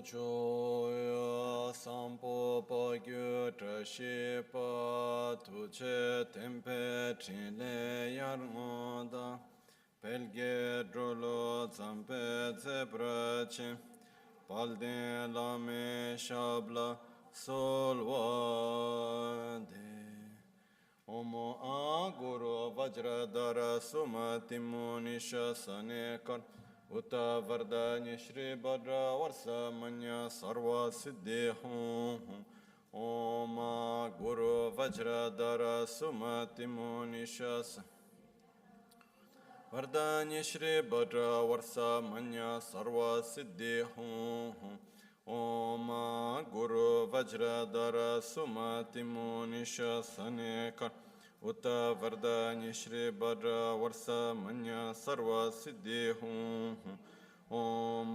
Choya Sampo Pagyo Trashi Pa Tuche Tempe Chile Yarmoda Pelge Drolo Zampe Zebrache Palde Lame Shabla Solvade Omo Aguru Vajradara Sumatimunisha Sanekar Uta Vardanya Shri Badra Varsa Manya Sarva Siddhi Hum Oma Guru Vajradara Sumati Munishas Vardanya Shri Badra Varsa Manya Sarva Siddhi Hum Oma Guru Vajradara Sumati Munishas Anekar Uta Vardanya Shri Badra Varsa Manya Sarva Siddhi Hum Om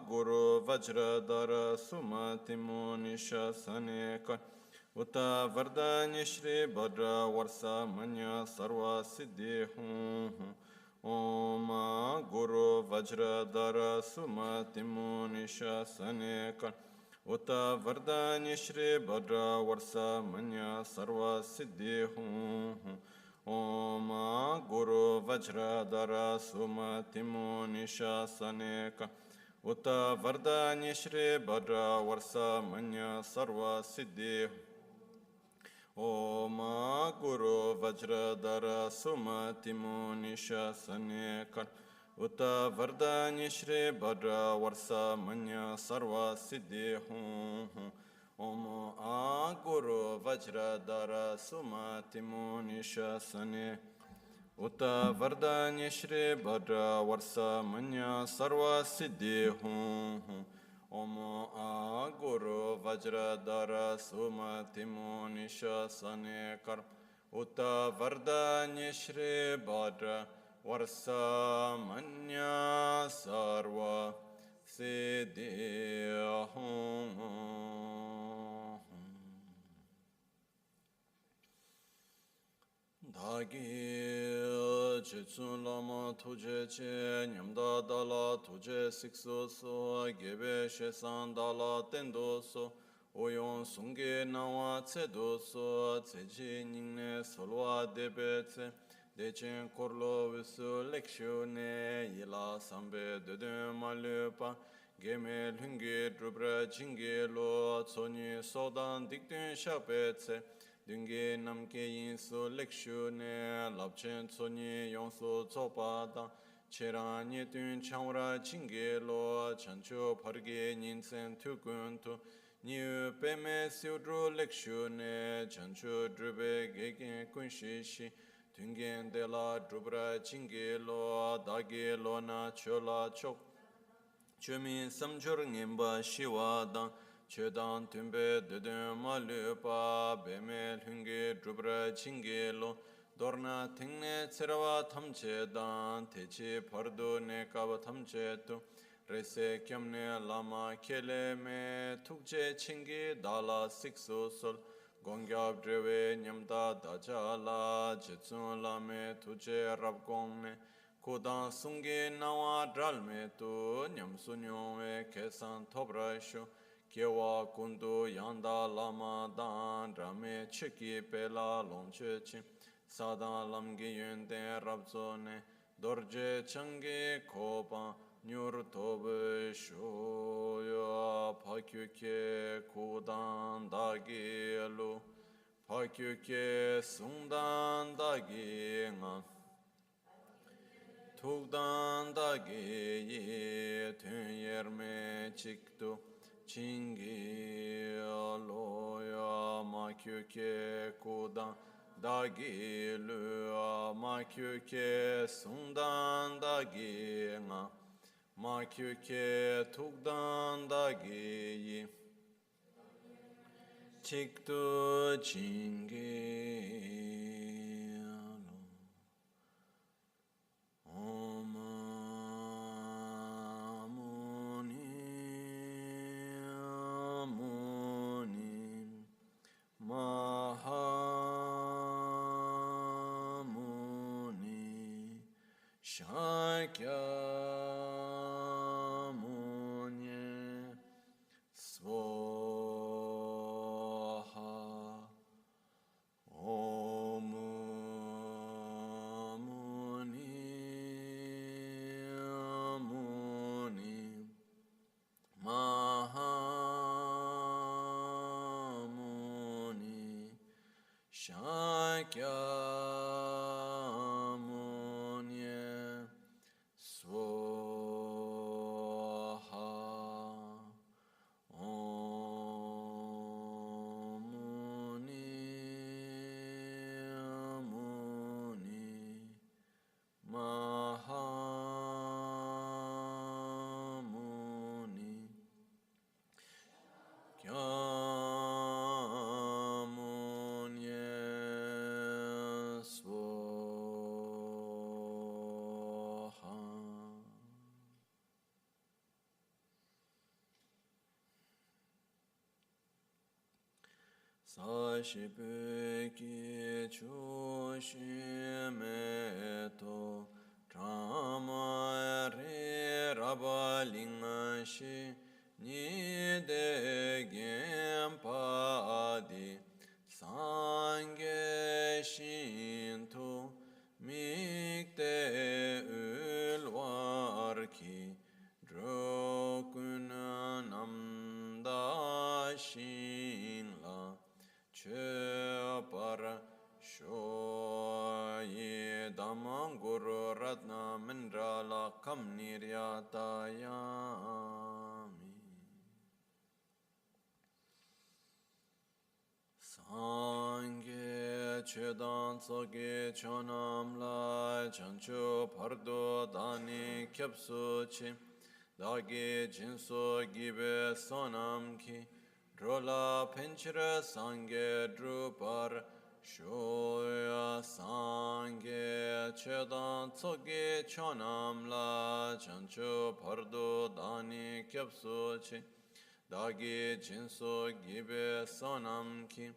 Guru Vajradara Sumati Munisha Sanekar Uta Vardanya Shri Badra Varsa Manya Sarva Siddhi Hum Om Guru Vajradara Sumati Munisha Sanekar Uta Vardanya Shri Badra Varsa Manya Sarva Siddhi Hum Om Guru Vajradara Sumati Munisha Saneka Uta Vardanya Shri Badra Varsa Manya Sarva Siddhi Om Guru Vajradara Sumati Munisha Saneka Uta Vardanya Shri Badra Varsa Manya Sarva Siddhi Om Guru Vajradara Sumati Munisha Sane Uta Vardanya Shri Badra Varsa Manya Sarva Siddhi Om Guru Vajradara Sumati Munisha Sane Kar Uta Vardanya Shri Badra Varsa Manya Sarva Siddhi Dagi Chitsun Lama Tuje Che Nyamda Dala Tuje Sikso So Gebe Shesan Dala Tendo So Oyon Sunge Nawa Tsedo So Tseji Ningne Solwa Debe Tse Dechen Korlo Visu Lekshu Ne Yila Sambe Dede Malupa Geme Lungi Drubra Jingi Lo Tsoni Sodan Dikdun Shape Tse Dungi Namke Yinsu Lekshu Ne Lapchen Tsoni Yonsu Tsopa Da Chera Nyetun Chanwara Jingi Lo Chanchu Pargi Ninsen Tukun Tu Niu Peme Siudru Lekshu Ne Chanchu Drube Gegen Kunshi Shi Tungen de la Drubra Jingi Lo Dagi Lo Na Chola Chok Chumi Samchur Ngimba Shiwa Dang Chedan Tumbe Dudun Malupa Beme Lungi Drubra Jingi Lo Dorna Tingne Tsirawa Tamche Dan Techi Pardu Nekaba Tamche Tu Rese Kyamne Lama Kele Me Tukche Chingi Dala Siksu Sol Gongyab Drewe Nyamda Dajala Jitsun Lame Tuje Rabgongne Kudan Sungi Nawa Dralme Tu Nyamsunyome Kesan Tobrashu Kyewa Kundu Yanda Lama Dan Rame Chiki Pela Longche Chim Sadan Lamgi Yunde Rabzone Dorje Changi Kopan Nyur Tobe Shoya Pakyuke Kudan Dagi Lu Pakyuke Sungdan Dagi Nga Tukdan Dagi Yi Tun Yerme Chiktu Chingi Loya Makyuke Kudan Dagi Lu Makyuke Sungdan Dagi Nga Makyuke Tukdan Dagi Chiktu Chingi Om Muni Muni Mahamuni Shakya Muni shibuki chushimeto Dhamare rabalingashi Nide gempadi Sangye shinto Mikte ulwarki Drokuna namda shinla Chepara shoye damanguru ratna mandrala kam niryatayami Sangye chedan tsoge chonam la chancho pardo dani kyapsu chi Dagi jinso gibe sonam ki Drola penchira sangye drupar Shoya sangye chedan tsoge chonam la chancho pardo dani kyapsu chi Dagi jinso gibe sonam ki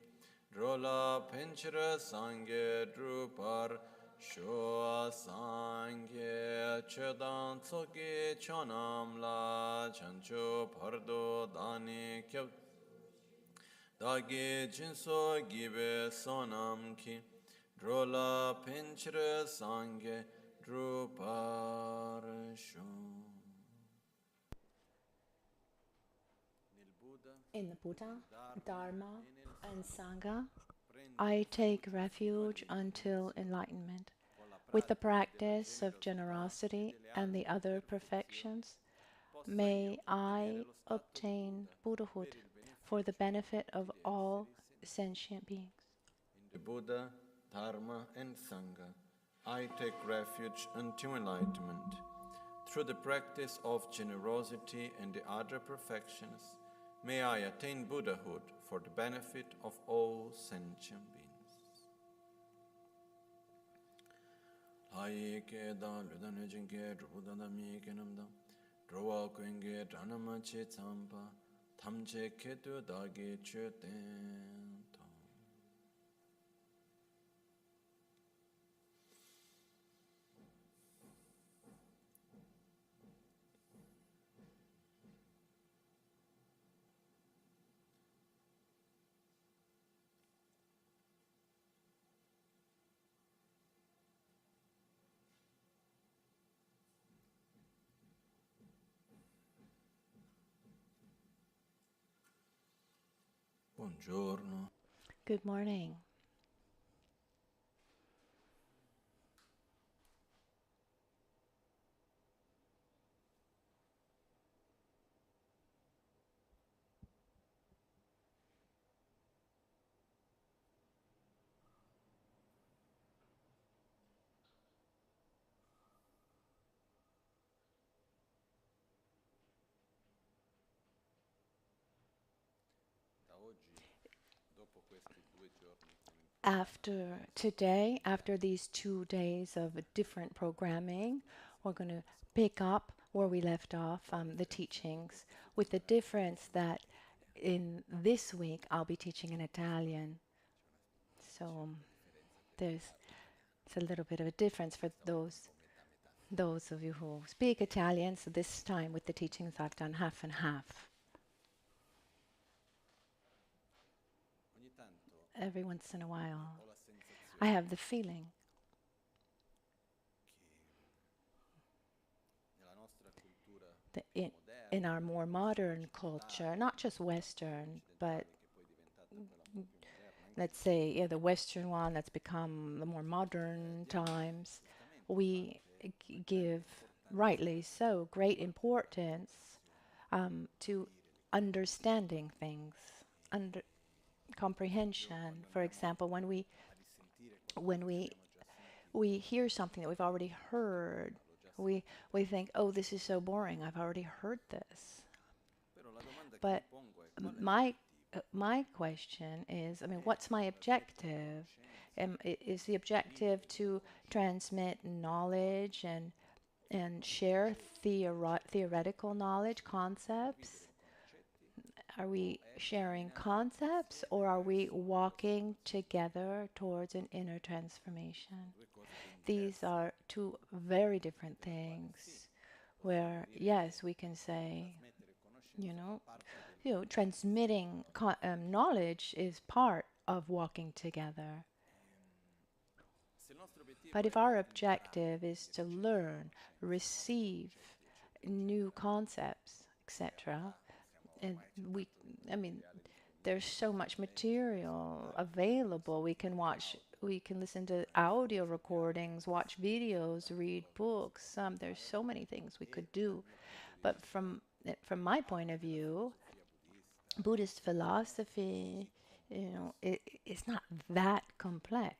Drola penchira sangye drupar Shoa sangye chedan tsoge chonam la chancho pardo dani kyab Dagi jinso gibe sonam ki Drola penchira sangye drupar sho In the Buddha, Dharma, and Sangha, I take refuge until enlightenment. With the practice of generosity and the other perfections, may I obtain Buddhahood for the benefit of all sentient beings. In the Buddha, Dharma, and Sangha, I take refuge until enlightenment. Through the practice of generosity and the other perfections, may I attain Buddhahood for the benefit of all sentient beings. Laike da ludane jinge drupudana mi kenamda drowa kwenge dhanama che tsampa tamche ketu dage che tento. Buongiorno. Good morning. After today, after these 2 days of different programming, we're going to pick up where we left off the teachings, with the difference that in this week I'll be teaching in Italian. So it's a little bit of a difference for those of you who speak Italian. So this time with the teachings I've done half and half. Every once in a while, I have the feeling that in our more modern culture, not just Western, but let's say the Western one that's become the more modern times, we give, rightly so, great importance to understanding things, comprehension. For example, when we hear something that we've already heard, we think, oh, this is so boring, I've already heard this. But my question is, I mean, what's my objective? Is the objective to transmit knowledge and share theoretical knowledge, concepts? Are we sharing concepts, or are we walking together towards an inner transformation? These are two very different things where, yes, we can say, you know, transmitting knowledge is part of walking together. But if our objective is to learn, receive new concepts, etc., and there's so much material available. We can listen to audio recordings, watch videos, read books. There's so many things we could do. But from my point of view, Buddhist philosophy, it's not that complex.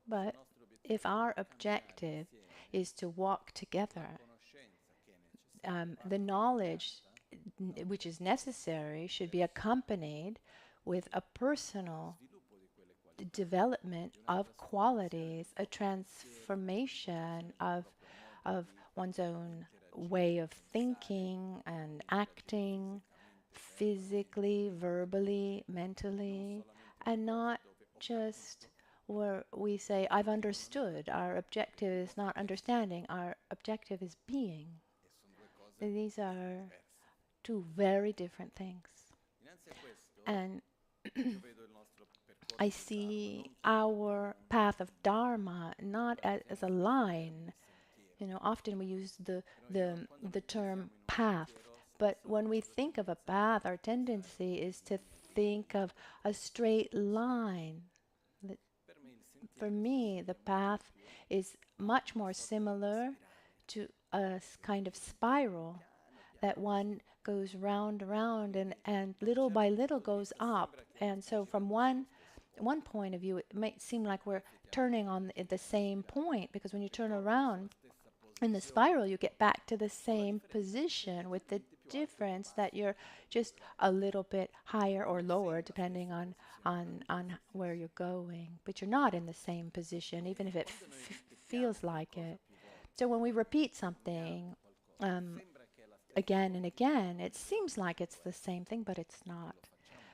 But if our objective is to walk together, the knowledge which is necessary should be accompanied with a personal development of qualities, a transformation of one's own way of thinking and acting, physically, verbally, mentally, and not just where we say, I've understood. Our objective is not understanding, our objective is being. These are two very different things. And I see our path of Dharma not as a line. Often we use the term path, but when we think of a path, our tendency is to think of a straight line. For me, the path is much more similar to a kind of spiral that one goes round, and little by little goes up. And so from one point of view, it might seem like we're turning on the same point, because when you turn around in the spiral, you get back to the same position, with the difference that you're just a little bit higher or lower depending on where you're going, but you're not in the same position, even if it feels like it. So when we repeat something again and again, it seems like it's the same thing, but it's not,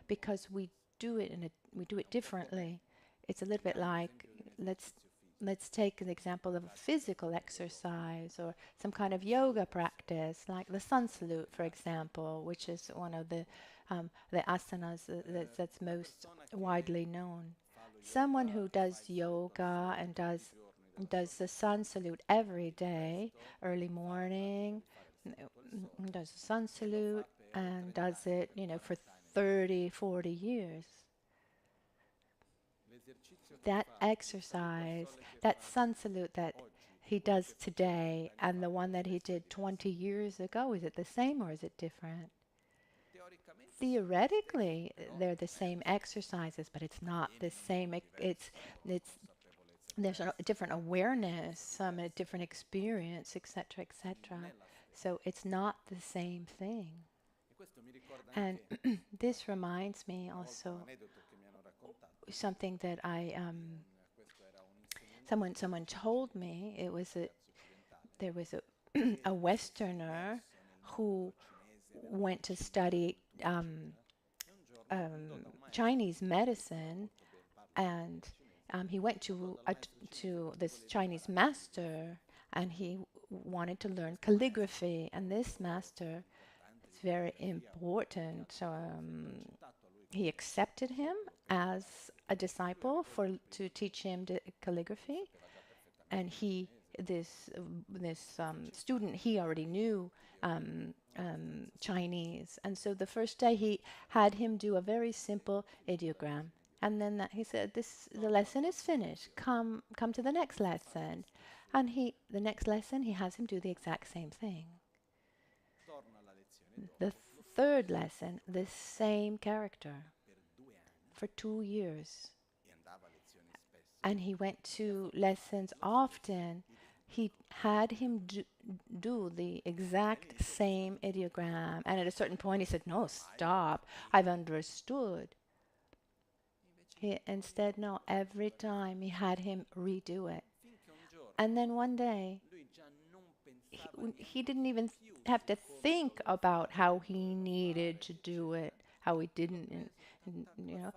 because we do it differently. It's a little bit like, let's take an example of a physical exercise or some kind of yoga practice, like the sun salute, for example, which is one of the asanas that's most widely known. Someone who does yoga and does the sun salute every day, early morning, does the sun salute and does it, for 30, 40 years. That exercise, that sun salute that he does today and the one that he did 20 years ago, is it the same or is it different? Theoretically, they're the same exercises, but it's not the same. There's a different awareness, a different experience, etc., etc. So it's not the same thing. And this reminds me also something that someone told me. There was a Westerner who went to study Chinese medicine, and he went to this Chinese master, and he wanted to learn calligraphy. And this master, it's very important. So he accepted him as a disciple to teach him calligraphy. And this student, he already knew Chinese, and so the first day he had him do a very simple ideogram, and then he said, the lesson is finished. Come to the next lesson, and the next lesson he has him do the exact same thing. The third lesson, the same character for 2 years, and he went to lessons often. He had him do the exact same ideogram. And at a certain point he said, no, stop, I've understood. Instead, no, every time he had him redo it. And then one day, he didn't even have to think about how he needed to do it, how he didn't, and, you know,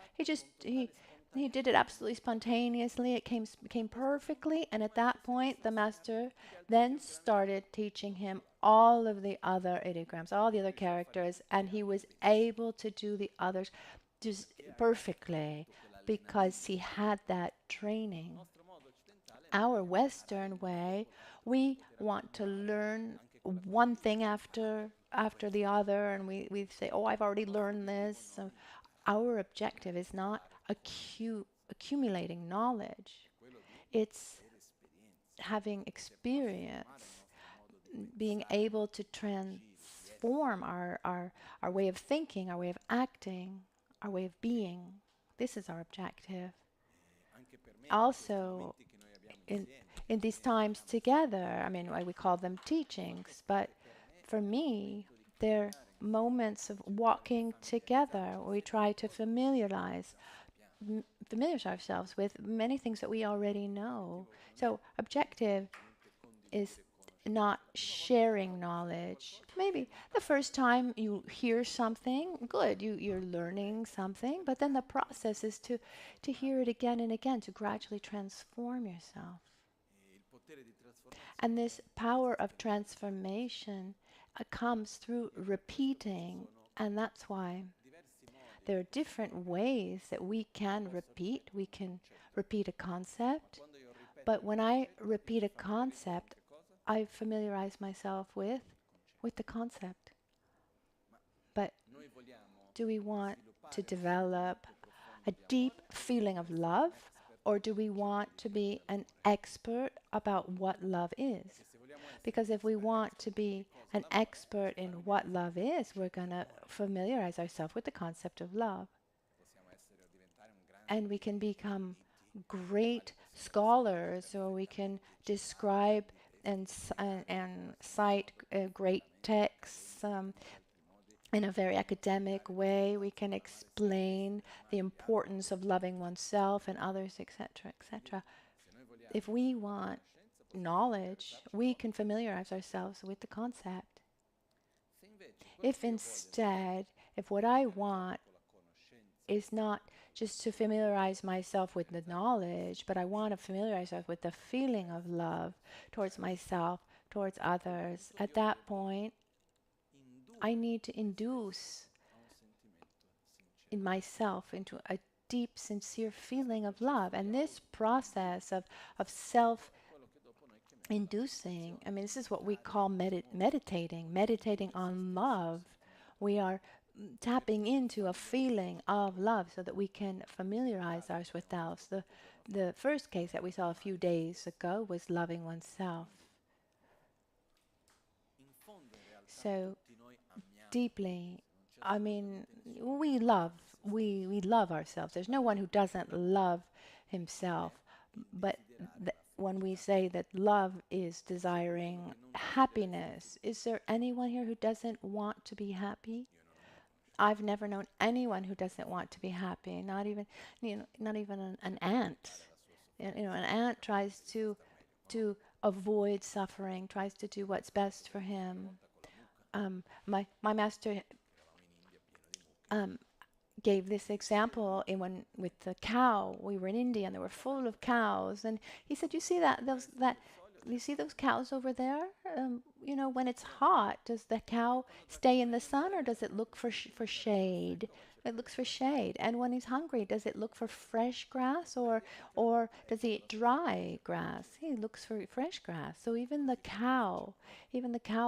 he did it absolutely spontaneously. It came perfectly, and at that point, the master then started teaching him all of the other ideograms, all the other characters, and he was able to do the others just perfectly because he had that training. Our Western way, we want to learn one thing after the other, and we say, "Oh, I've already learned this." So our objective is not accumulating knowledge; it's having experience, being able to transform our way of thinking, our way of acting, our way of being. This is our objective. Also, in in these times together, I mean, we call them teachings, but for me, they're moments of walking together. We try to familiarize ourselves with many things that we already know. So, objective is not sharing knowledge. Maybe the first time you hear something, good, you're learning something, but then the process is to hear it again and again, to gradually transform yourself. And this power of transformation comes through repeating, and that's why there are different ways that we can repeat. We can repeat a concept, but when I repeat a concept, I familiarize myself with the concept. But do we want to develop a deep feeling of love, or do we want to be an expert about what love is? Because if we want to be an expert in what love is, we're going to familiarize ourselves with the concept of love. And we can become great scholars, or we can describe and cite great texts in a very academic way. We can explain the importance of loving oneself and others, etc., etc. If we want knowledge, we can familiarize ourselves with the concept. If instead, if what I want is not just to familiarize myself with the knowledge, but I want to familiarize myself with the feeling of love towards myself, towards others, at that point, I need to induce in myself into a deep, sincere feeling of love. And this process of self-inducing, I mean, this is what we call meditating on love. We are tapping into a feeling of love so that we can familiarize ourselves with ourselves. The first case that we saw a few days ago was loving oneself. So deeply, I mean, we love ourselves. There's no one who doesn't love himself. But when we say that love is desiring happiness, is there anyone here who doesn't want to be happy? I've never known anyone who doesn't want to be happy. Not even, not even an ant. An ant tries to avoid suffering, tries to do what's best for him. My master gave this example with the cow. We were in India and they were full of cows, and he said, "You see you see those cows over there? When it's hot, does the cow stay in the sun or does it look for shade? It looks for shade. And when he's hungry, does it look for fresh grass or does he eat dry grass? He looks for fresh grass. So even the cow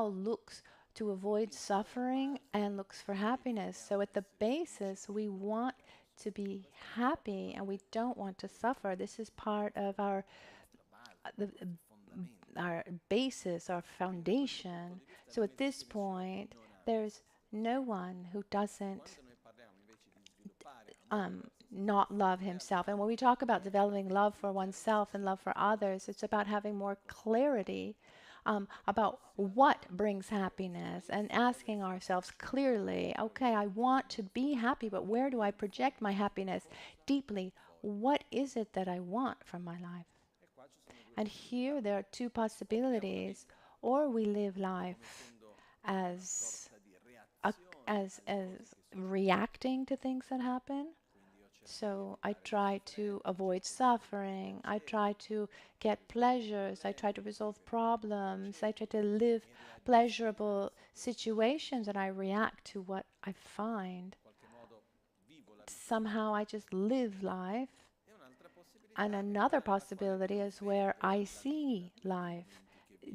looks to avoid suffering and looks for happiness. So at the basis, we want to be happy and we don't want to suffer. This is part of our basis, our foundation. So at this point, there's no one who doesn't not love himself. And when we talk about developing love for oneself and love for others, it's about having more clarity about what brings happiness and asking ourselves clearly, okay, I want to be happy, but where do I project my happiness deeply? What is it that I want from my life? And here there are two possibilities. or we live life as as reacting to things that happen. So I try to avoid suffering. I try to get pleasures. I try to resolve problems. I try to live pleasurable situations, and I react to what I find. Somehow I just live life. And another possibility is where I see life,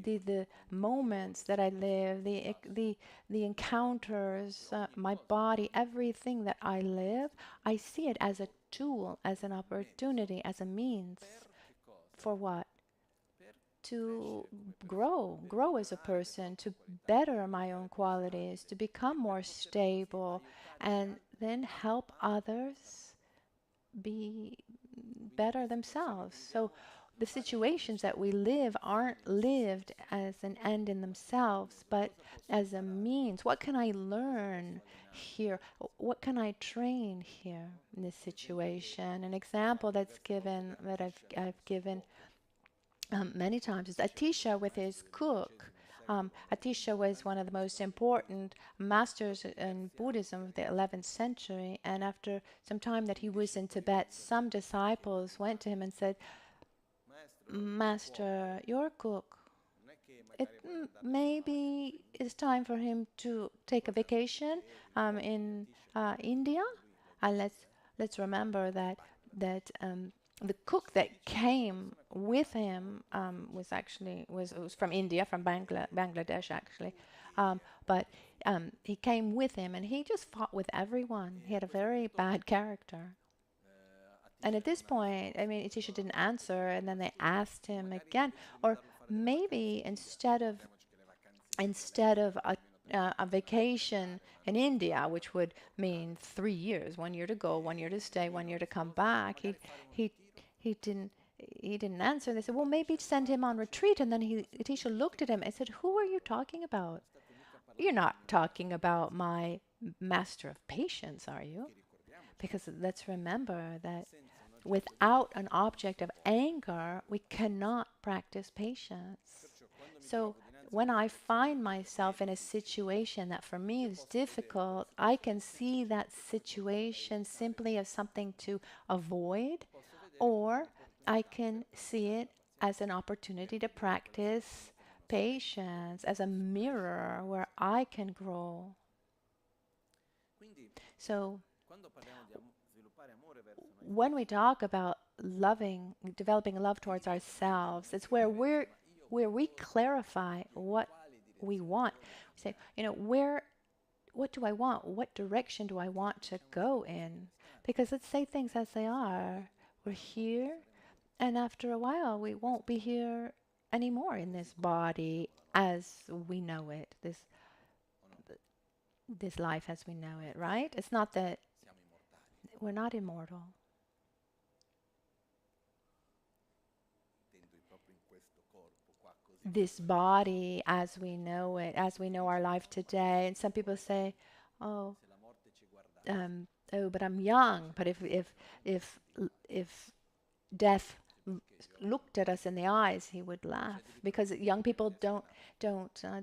the moments that I live, the encounters, my body, everything that I live, I see it as a tool, as an opportunity, as a means for what? To grow as a person, to better my own qualities, to become more stable, and then help others be better themselves. So the situations that we live aren't lived as an end in themselves, but as a means. What can I learn here? What can I train here in this situation? An example that's given, that I've given many times, is Atisha with his cook. Atisha was one of the most important masters in Buddhism of the 11th century, and after some time that he was in Tibet, some disciples went to him and said, Master, your cook, maybe it's time for him to take a vacation in India. And let's remember that the cook that came with him was from India, from Bangladesh actually, but he came with him, and he just fought with everyone. He had a very bad character. And at this point, I mean, Itisha didn't answer, and then they asked him again, or maybe instead of a vacation in India, which would mean 3 years, 1 year to go, 1 year to stay, 1 year to come back, he he didn't he didn't answer. They said, well, maybe send him on retreat. And then Itisha looked at him and said, who are you talking about? You're not talking about my master of patience, are you? Because let's remember that without an object of anger, we cannot practice patience. So when I find myself in a situation that for me is difficult, I can see that situation simply as something to avoid, or I can see it as an opportunity to practice patience, as a mirror where I can grow. So when we talk about developing love towards ourselves, it's where we clarify what we want. We say, what do I want? What direction do I want to go in? Because let's say things as they are. We're here, and after a while, we won't be here anymore in this body as we know it, this life as we know it, right? It's not that we're not immortal. This body as we know it, as we know our life today. And some people say, oh, but I'm young. But if death looked at us in the eyes, he would laugh, because young people don't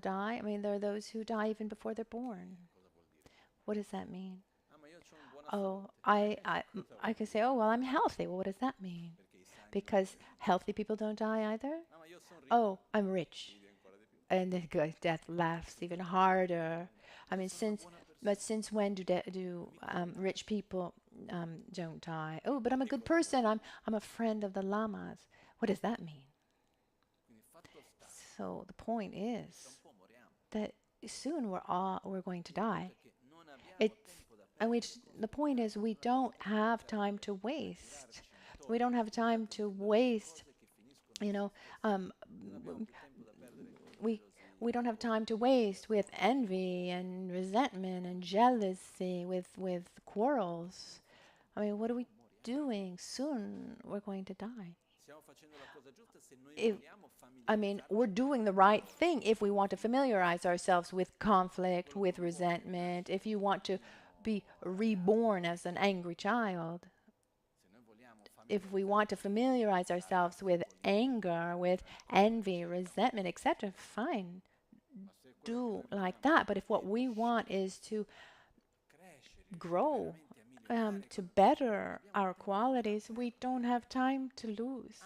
die. I mean, there are those who die even before they're born. What does that mean? Oh, I could say, oh, well, I'm healthy. Well, what does that mean? Because healthy people don't die either? Oh, I'm rich. And then death laughs even harder. I mean, since when do rich people don't die? Oh, but I'm a good person. I'm a friend of the lamas. What does that mean? So the point is that soon we're going to die. The point is, we don't have time to waste. We don't have time to waste. We don't have time to waste with envy and resentment and jealousy, with quarrels. I mean, what are we doing? Soon we're going to die. We're doing the right thing if we want to familiarize ourselves with conflict, with resentment, if you want to be reborn as an angry child. if we want to familiarize ourselves with anger, with envy, resentment, etc., fine, do like that. But if what we want is to grow, to better our qualities, we don't have time to lose.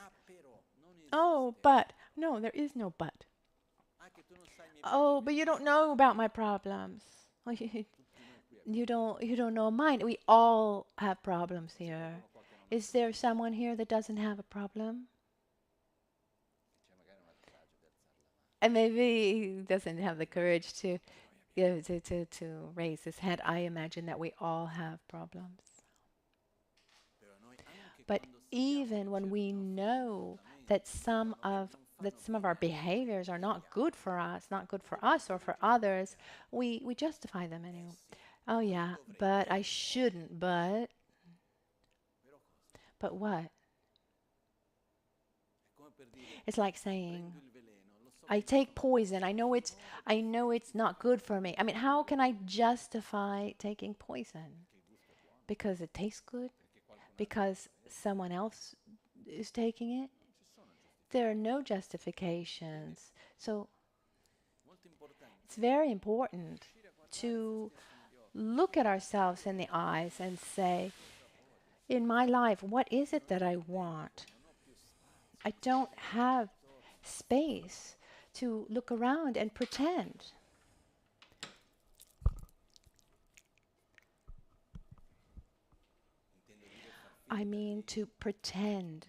Oh, but no, there is no but. Oh, but you don't know about my problems. You don't know mine. We all have problems here. Is there someone here that doesn't have a problem? And maybe he doesn't have the courage to, to raise his hand. I imagine that we all have problems. But even when we know that some of our behaviors are not good for us, not good for us or for others, we justify them anyway. Oh yeah, but I shouldn't, but what? It's like saying, I take poison. I know it's not good for me. I mean, how can I justify taking poison? Because it tastes good? Because someone else is taking it? There are no justifications. So it's very important to look at ourselves in the eyes and say, in my life, what is it that I want? I don't have space to look around and pretend. I mean to pretend.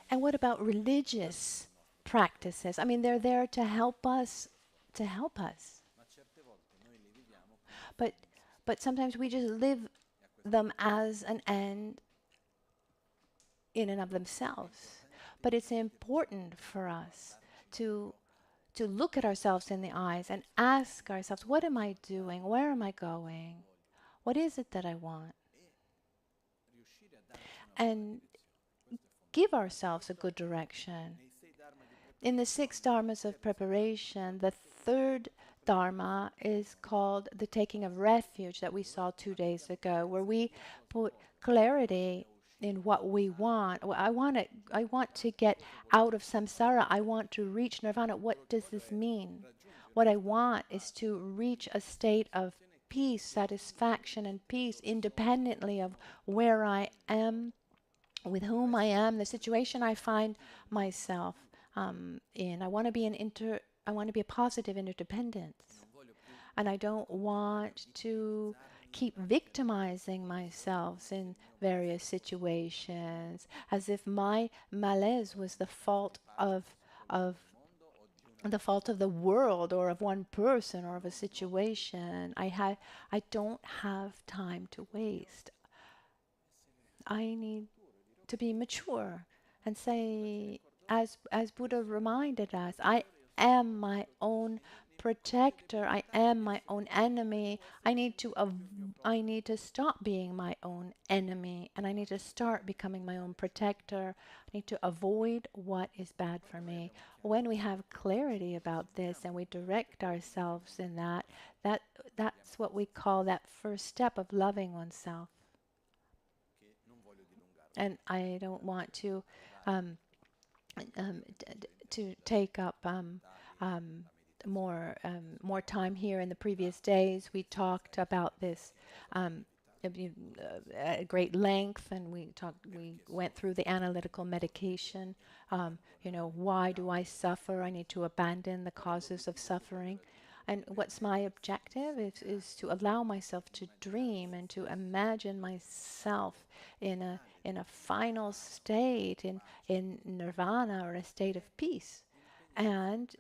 And what about religious practices? I mean, they're there to help us, to help us. But sometimes we just live them as an end in and of themselves. But it's important for us to look at ourselves in the eyes and ask ourselves, what am I doing? Where am I going? What is it that I want? And give ourselves a good direction. In the 6 dharmas of preparation, the third dharma is called the taking of refuge that we saw 2 days ago, where we put clarity in what we want. I want to get out of samsara. I want to reach nirvana. What does this mean? What I want is to reach a state of peace, satisfaction, and peace independently of where I am, with whom I am, the situation I find myself in. I want to be a positive interdependence, and I don't want to keep victimizing myself in various situations as if my malaise was the fault of the world or of one person or of a situation. I don't have time to waste. I need to be mature and say, as Buddha reminded us, I am my own protector. I am my own enemy. I need to stop being my own enemy, and I need to start becoming my own protector. I need to avoid what is bad for me. When we have clarity about this and we direct ourselves in that's what we call that first step of loving oneself. And I don't want to take up more time here. In the previous days, we talked about this at great length, and we went through the analytical medication. Why do I suffer? I need to abandon the causes of suffering. And what's my objective is to allow myself to dream and to imagine myself in a final state, in nirvana, or a state of peace, and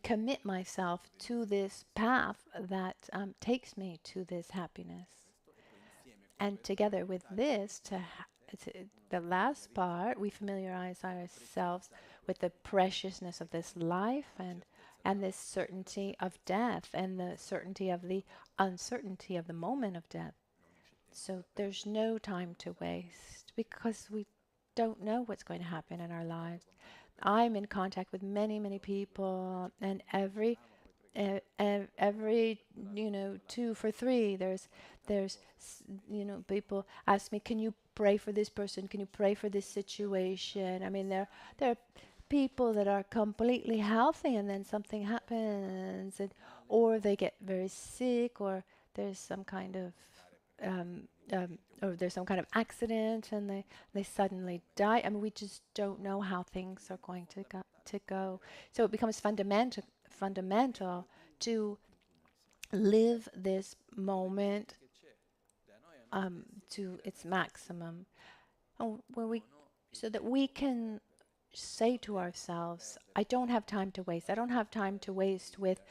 commit myself to this path that takes me to this happiness. And together with this, the last part, we familiarize ourselves with the preciousness of this life and this certainty of death and the certainty of the uncertainty of the moment of death. So there's no time to waste because we don't know what's going to happen in our lives. I'm in contact with many, many people, and every 2 for 3 there's people ask me, can you pray for this person, can you pray for this situation? I mean, there are people that are completely healthy and then something happens, or they get very sick, or there's some kind of um, or there's some kind of accident and they suddenly die. I mean, we just don't know how things are going to go. So it becomes fundamental to live this moment to its maximum, where we so that we can say to ourselves, I don't have time to waste. I don't have time to waste with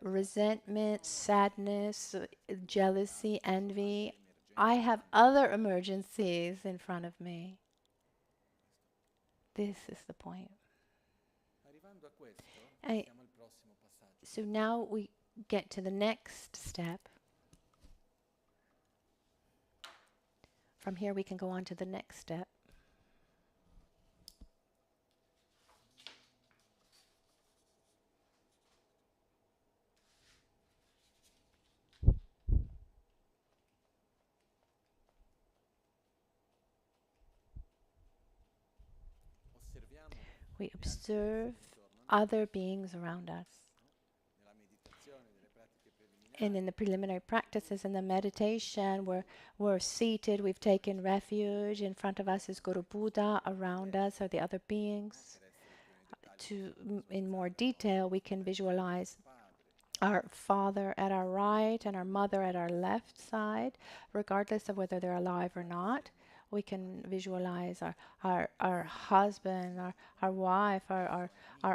resentment, sadness, jealousy, envy. I have other emergencies in front of me. This is the point. I, so now we get to the next step. From here we can go on to the next step. We observe other beings around us. And in the preliminary practices and the meditation, we're seated, we've taken refuge. In front of us is Guru Buddha, around us are the other beings. In more detail, we can visualize our father at our right and our mother at our left side, regardless of whether they're alive or not. We can visualize our husband, our wife, our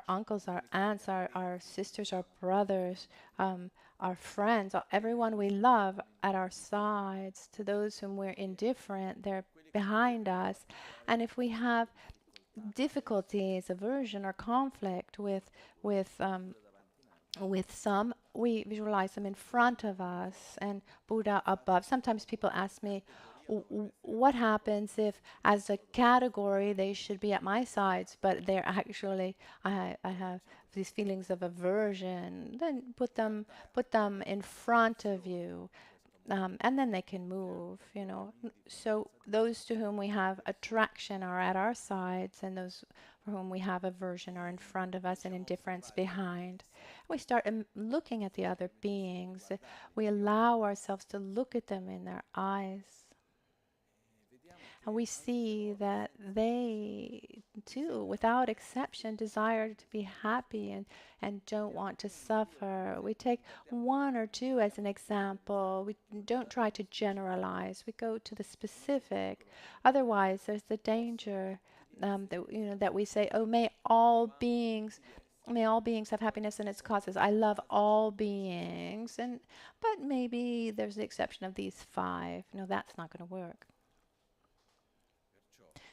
uncles, our aunts, our sisters, our brothers, our friends, everyone we love at our sides. To those whom we're indifferent, they're behind us. And if we have difficulties, aversion, or conflict with some, we visualize them in front of us and Buddha above. Sometimes people ask me, what happens if, as a category, they should be at my sides, but they're actually, I have these feelings of aversion. Then put them in front of you, and then they can move. So those to whom we have attraction are at our sides, and those for whom we have aversion are in front of us and indifference behind. We start looking at the other beings. We allow ourselves to look at them in their eyes. And we see that they, too, without exception, desire to be happy and don't want to suffer. We take one or two as an example. We don't try to generalize. We go to the specific. Otherwise, there's the danger that we say, oh, may all beings have happiness and its causes. I love all beings, but maybe there's the exception of these 5. No, that's not going to work.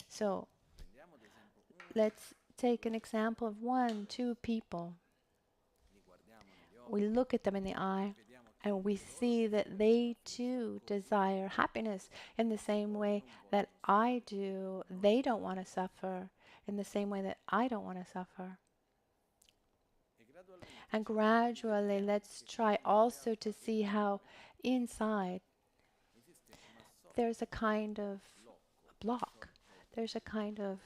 So let's take an example of 1, 2 people. We look at them in the eye and we see that they too desire happiness in the same way that I do. They don't want to suffer in the same way that I don't want to suffer. And gradually, let's try also to see how inside there's a kind of block. There's a kind of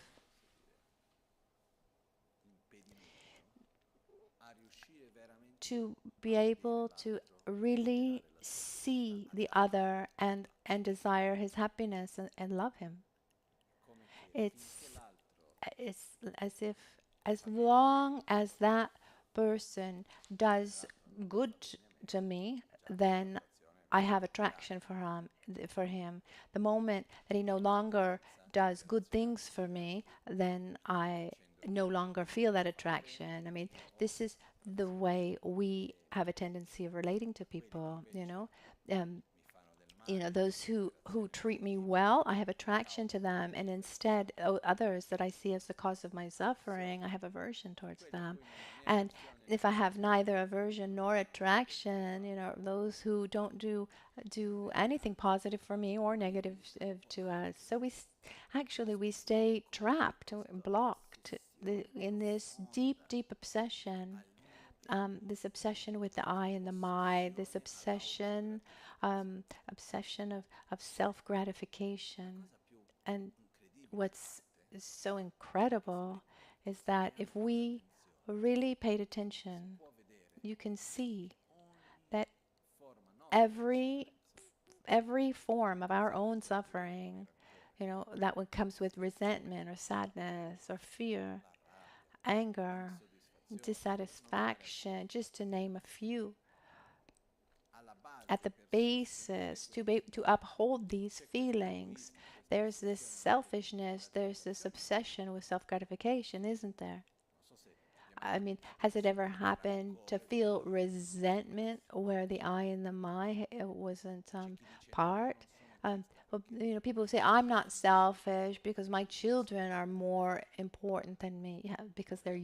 to be able to really see the other and desire his happiness and love him. It's as if, as long as that person does good to me, then I have attraction for him. The moment that he no longer does good things for me, then I no longer feel that attraction. I mean, this is the way we have a tendency of relating to people, those who treat me well, I have attraction to them, and instead others that I see as the cause of my suffering, I have aversion towards them. And if I have neither aversion nor attraction, those who don't do anything positive for me or negative to us, so actually we stay trapped, blocked in this deep obsession, this obsession with the I and the my, this obsession of self-gratification. And what's so incredible is that if we really paid attention, you can see that every form of our own suffering, that one comes with resentment or sadness or fear, anger, dissatisfaction, just to name a few. At the basis, to uphold these feelings, there's this selfishness, there's this obsession with self-gratification, isn't there? I mean, has it ever happened to feel resentment where the I and the my wasn't part? Well, people say, I'm not selfish because my children are more important than me. Yeah, because they're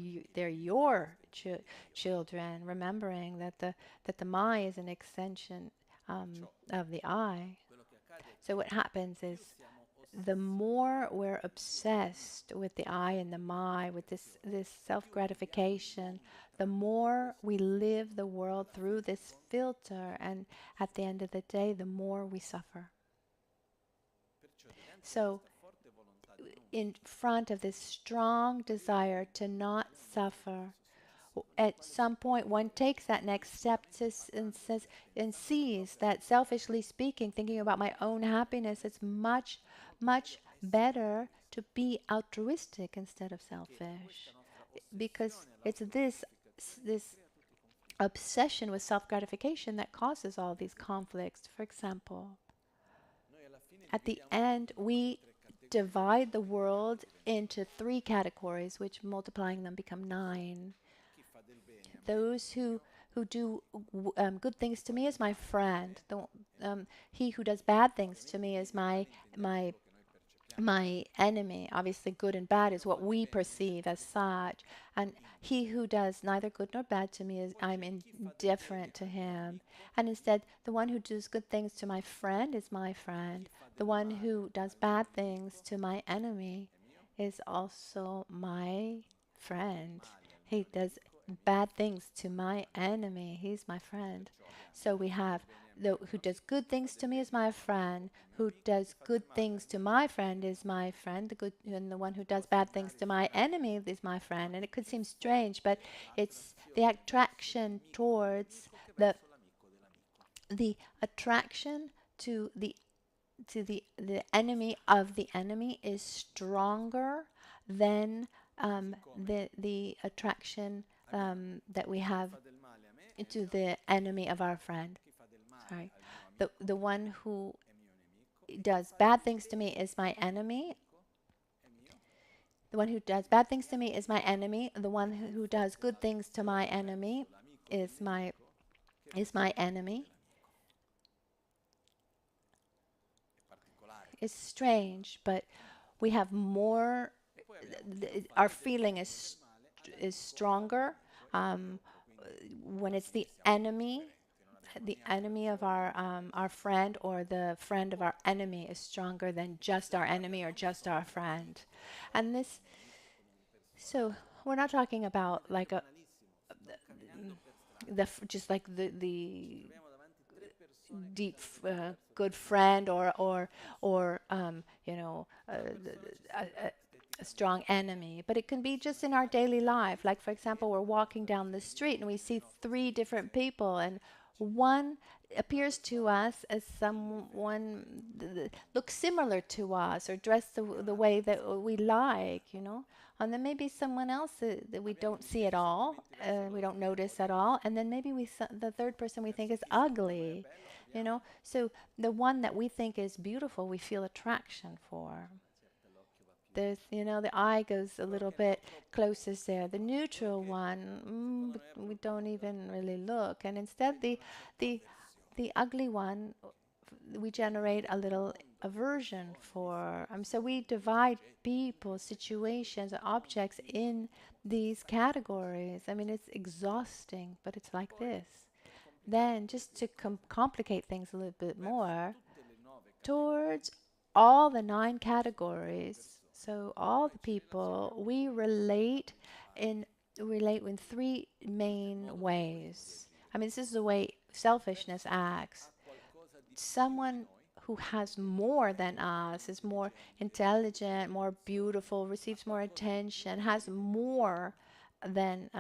your children. Remembering that the my is an extension of the I. So what happens is, the more we're obsessed with the I and the my, with this self-gratification, the more we live the world through this filter, and at the end of the day, the more we suffer. So in front of this strong desire to not suffer, at some point one takes that next step and sees that, selfishly speaking, thinking about my own happiness, it's much better to be altruistic instead of selfish, because it's this obsession with self-gratification that causes all these conflicts. For example, at the end, we divide the world into 3 categories, which multiplying them become 9. Those who do good things to me is my friend. He who does bad things to me is my enemy. Obviously, good and bad is what we perceive as such. And he who does neither good nor bad to me, I'm indifferent to him. And instead, the one who does good things to my friend is my friend. The one who does bad things to my enemy is also my friend. He does bad things to my enemy. He's my friend. So we have who does good things to me is my friend. Who does good things to my friend is my friend. And the one who does bad things to my enemy is my friend. And it could seem strange, but it's the attraction towards the attraction to the enemy of the enemy is stronger than the attraction that we have to the enemy of our friend. Sorry. The one who does bad things to me is my enemy. The one who does bad things to me is my enemy. The one who does good things to my enemy is my enemy. It's strange, but we have more. Our feeling is stronger when it's the enemy of our friend, or the friend of our enemy is stronger than just our enemy or just our friend. And this, so we're not talking about like just like the deep good friend, or a strong enemy, but it can be just in our daily life. Like, for example, we're walking down the street and we see 3 different people, and one appears to us as someone that looks similar to us, or dressed the way that we like, and then maybe someone else that we don't see at all, we don't notice at all, and then maybe the third person we think is ugly, so the one that we think is beautiful, we feel attraction for. There's, the eye goes a little bit closest there. The neutral one, we don't even really look. And instead, the ugly one, we generate a little aversion for. So we divide people, situations, objects in these categories. I mean, it's exhausting, but it's like this. Then, just to complicate things a little bit more, towards all the 9 categories, so all the people, we relate in 3 main ways. I mean, this is the way selfishness acts. Someone who has more than us, is more intelligent, more beautiful, receives more attention, has more than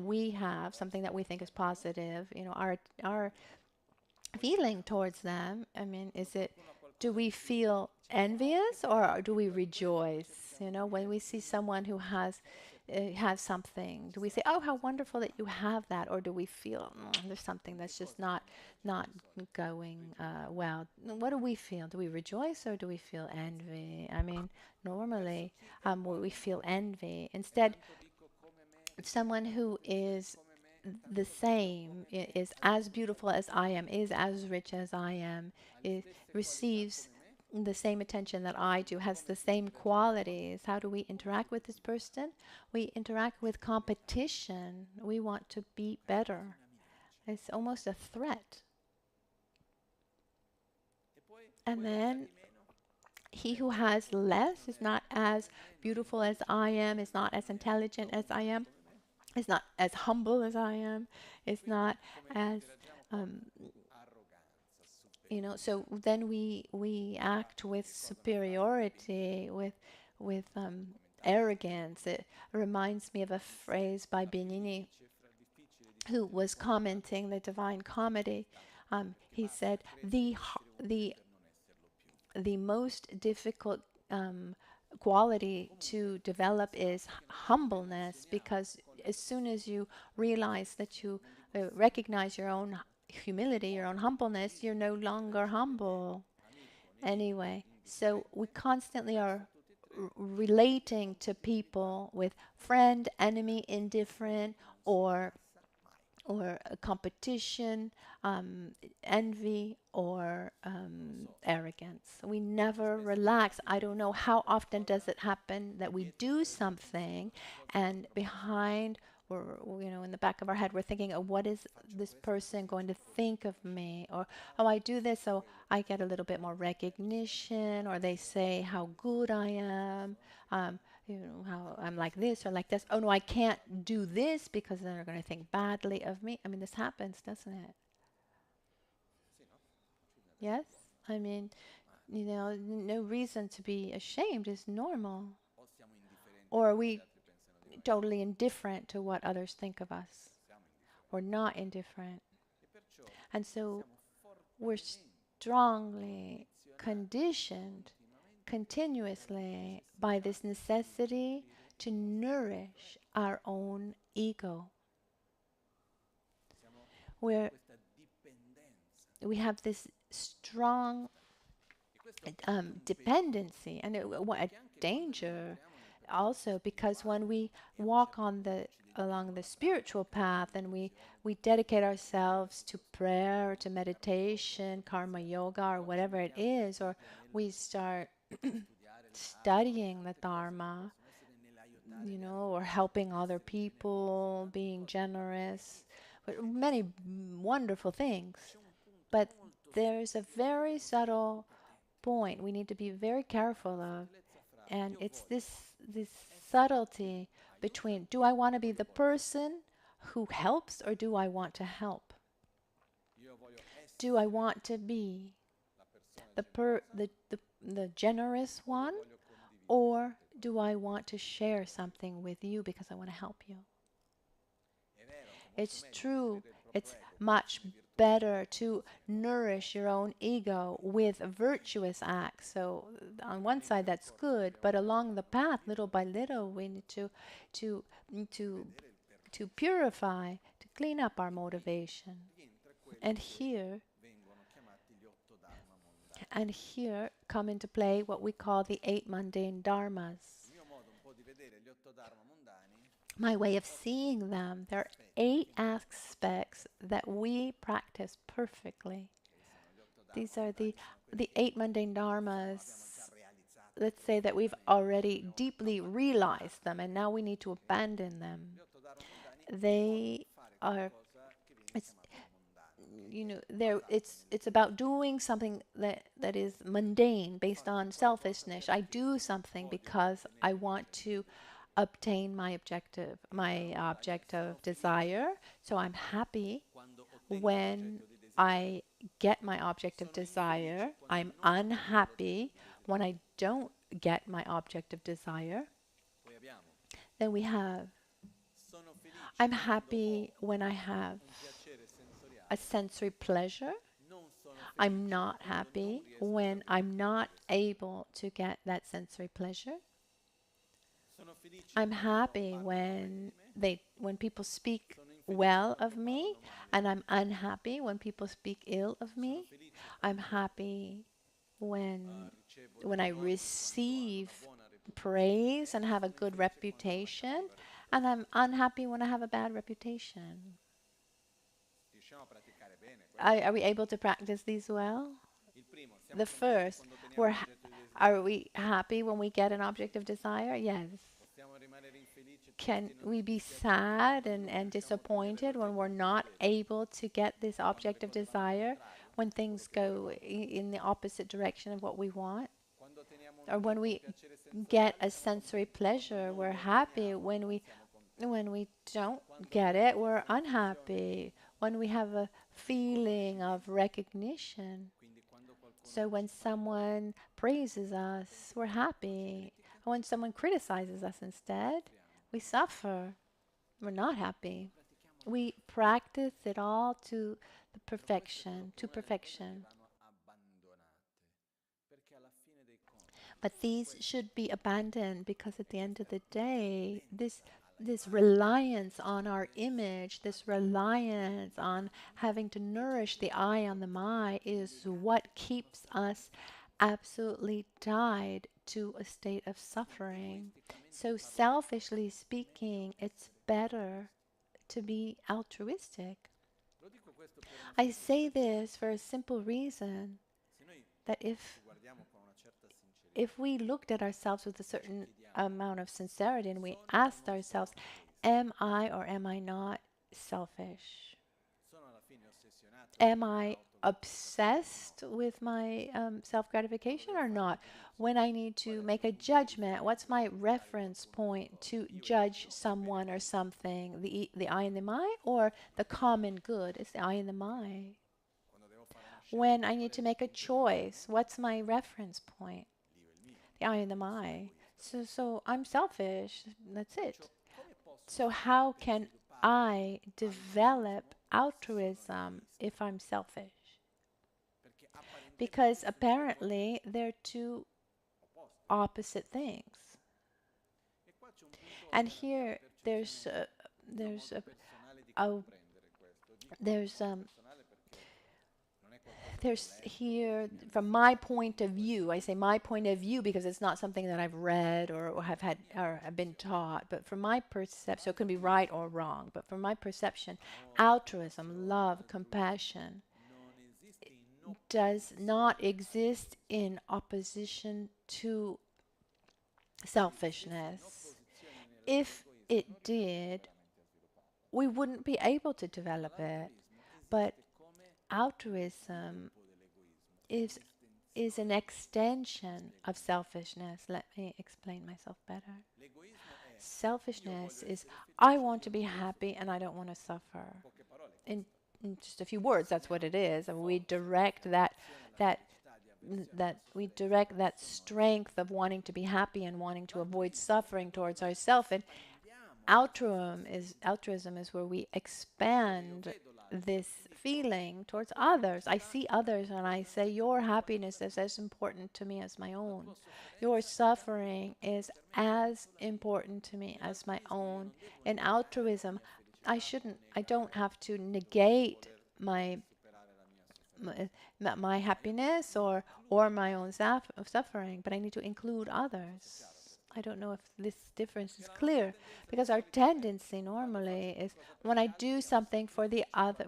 we have, something that we think is positive. Our feeling towards them. I mean, do we feel envious or do we rejoice? When we see someone who has something, do we say, "Oh, how wonderful that you have that," or do we feel there's something that's just not going well? What do we feel? Do we rejoice or do we feel envy? I mean, normally we feel envy. Instead, someone who is the same, is as beautiful as I am, is as rich as I am, receives the same attention that I do, has the same qualities. How do we interact with this person? We interact with competition. We want to be better. It's almost a threat. And then he who has less is not as beautiful as I am, is not as intelligent as I am, is not as humble as I am, is not as so then we act with superiority, with arrogance. It reminds me of a phrase by Benigni, who was commenting the Divine Comedy. He said the most difficult quality to develop is humbleness, because as soon as you realize that you recognize your own humility, your own humbleness, you're no longer humble. Anyway, so we constantly are relating to people with friend, enemy, indifferent, or a competition, envy, or arrogance. We never relax. I don't know how often does it happen that we do something and behind, or in the back of our head, we're thinking, oh, what is this person going to think of me? Or, oh, I do this so I get a little bit more recognition, or they say how good I am. How I'm like this or like this. Oh no, I can't do this because then they're going to think badly of me. I mean, this happens, doesn't it? Yes? I mean, no reason to be ashamed is normal. Or are we totally indifferent to what others think of us? Or not indifferent? And so we're strongly conditioned continuously by this necessity to nourish our own ego. We have this strong dependency, and a danger also, because when we walk along the spiritual path, and we dedicate ourselves to prayer or to meditation, karma yoga, or whatever it is, or we start studying the Dharma, or helping other people, being generous, many wonderful things. But there's a very subtle point we need to be very careful of, and it's this subtlety between, do I want to be the person who helps, or do I want to help? Do I want to be the generous one, or do I want to share something with you because I want to help you? It's true. It's much better to nourish your own ego with virtuous acts. So on one side that's good, but along the path, little by little, we need to purify, to clean up our motivation. And here come into play what we call the 8 mundane dharmas. My way of seeing them, there are 8 aspects that we practice perfectly. These are the 8 mundane dharmas. Let's say that we've already deeply realized them and now we need to abandon them. They are, it's, it's about doing something that is mundane based on selfishness. I do something because I want to obtain my object of desire. So I'm happy when I get my object of desire. I'm unhappy when I don't get my object of desire. Then we have, I'm happy when I have a sensory pleasure. I'm not happy when I'm not able to get that sensory pleasure. I'm happy when people speak well of me, and I'm unhappy when people speak ill of me. I'm happy when I receive praise and have a good reputation, and I'm unhappy when I have a bad reputation. Are we able to practice these well? The first, are we happy when we get an object of desire? Yes. Can we be sad and disappointed when we're not able to get this object of desire, when things go in the opposite direction of what we want? Or when we get a sensory pleasure, we're happy. When we don't get it, we're unhappy. When we have a feeling of recognition. So when someone praises us, we're happy. When someone criticizes us instead, we suffer. We're not happy. We practice it all to perfection. But these should be abandoned, because at the end of the day, this reliance on our image, this reliance on having to nourish the I on the my, is what keeps us absolutely tied to a state of suffering. So selfishly speaking, it's better to be altruistic. I say this for a simple reason, that if we looked at ourselves with a certain amount of sincerity and we asked ourselves, am I or am I not selfish? Am I obsessed with my self-gratification or not? When I need to make a judgment, what's my reference point to judge someone or something? The I and the my, or the common good? It's the I and the my. When I need to make a choice, what's my reference point? The I and the my. So I'm selfish. That's it. So how can I develop altruism if I'm selfish? Because apparently they're two opposite things. And here there's here, from my point of view, I say my point of view because it's not something that I've read or have had or have been taught, but from my perception, so it can be right or wrong, but from my perception, altruism, love, compassion does not exist in opposition to selfishness. If it did, we wouldn't be able to develop it. But altruism is an extension of selfishness. Let me explain myself better. Selfishness is, I want to be happy and I don't want to suffer. In just a few words, that's what it is. And we direct that strength of wanting to be happy and wanting to avoid suffering towards ourselves. And altruism is where we expand this feeling towards others. I see others and I say, your happiness is as important to me as my own. Your suffering is as important to me as my own. In altruism, I don't have to negate my happiness or my own suffering, but I need to include others. I don't know if this difference is clear, because our tendency normally is when I do something for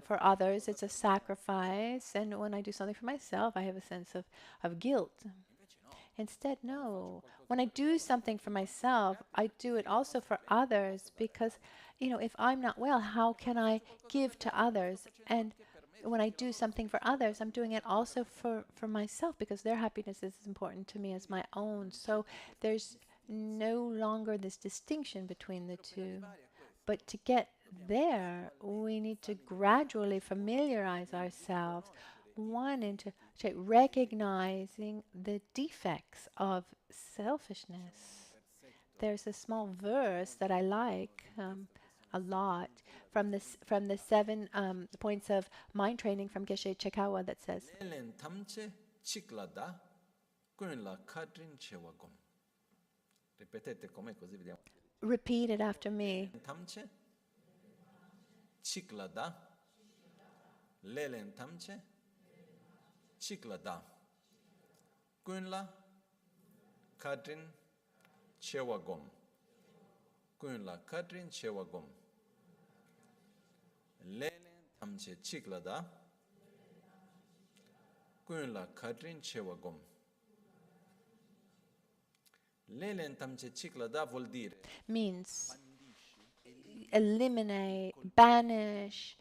for others, it's a sacrifice, and when I do something for myself, I have a sense of guilt. Instead, no. When I do something for myself, I do it also for others because, if I'm not well, how can I give to others? And when I do something for others, I'm doing it also for myself because their happiness is as important to me as my own. So there's no longer this distinction between the two. But to get there, we need to gradually familiarize ourselves, one, into recognizing the defects of selfishness. There's a small verse that I like a lot from the seven points of mind training from Geshe Chekawa that says, Lelen tamche ciclada, con la cadrin cewagom. Ripetete come così vediamo. repeat it after me. Tamche ciclada, lelen tamche ciclada, con la cadrin cewagom. Con la cadrin cewagom. Lelen tamche ciclada, con la cadrin cewagom. Lelen tamche ciclada vuol dire Means eliminate, banish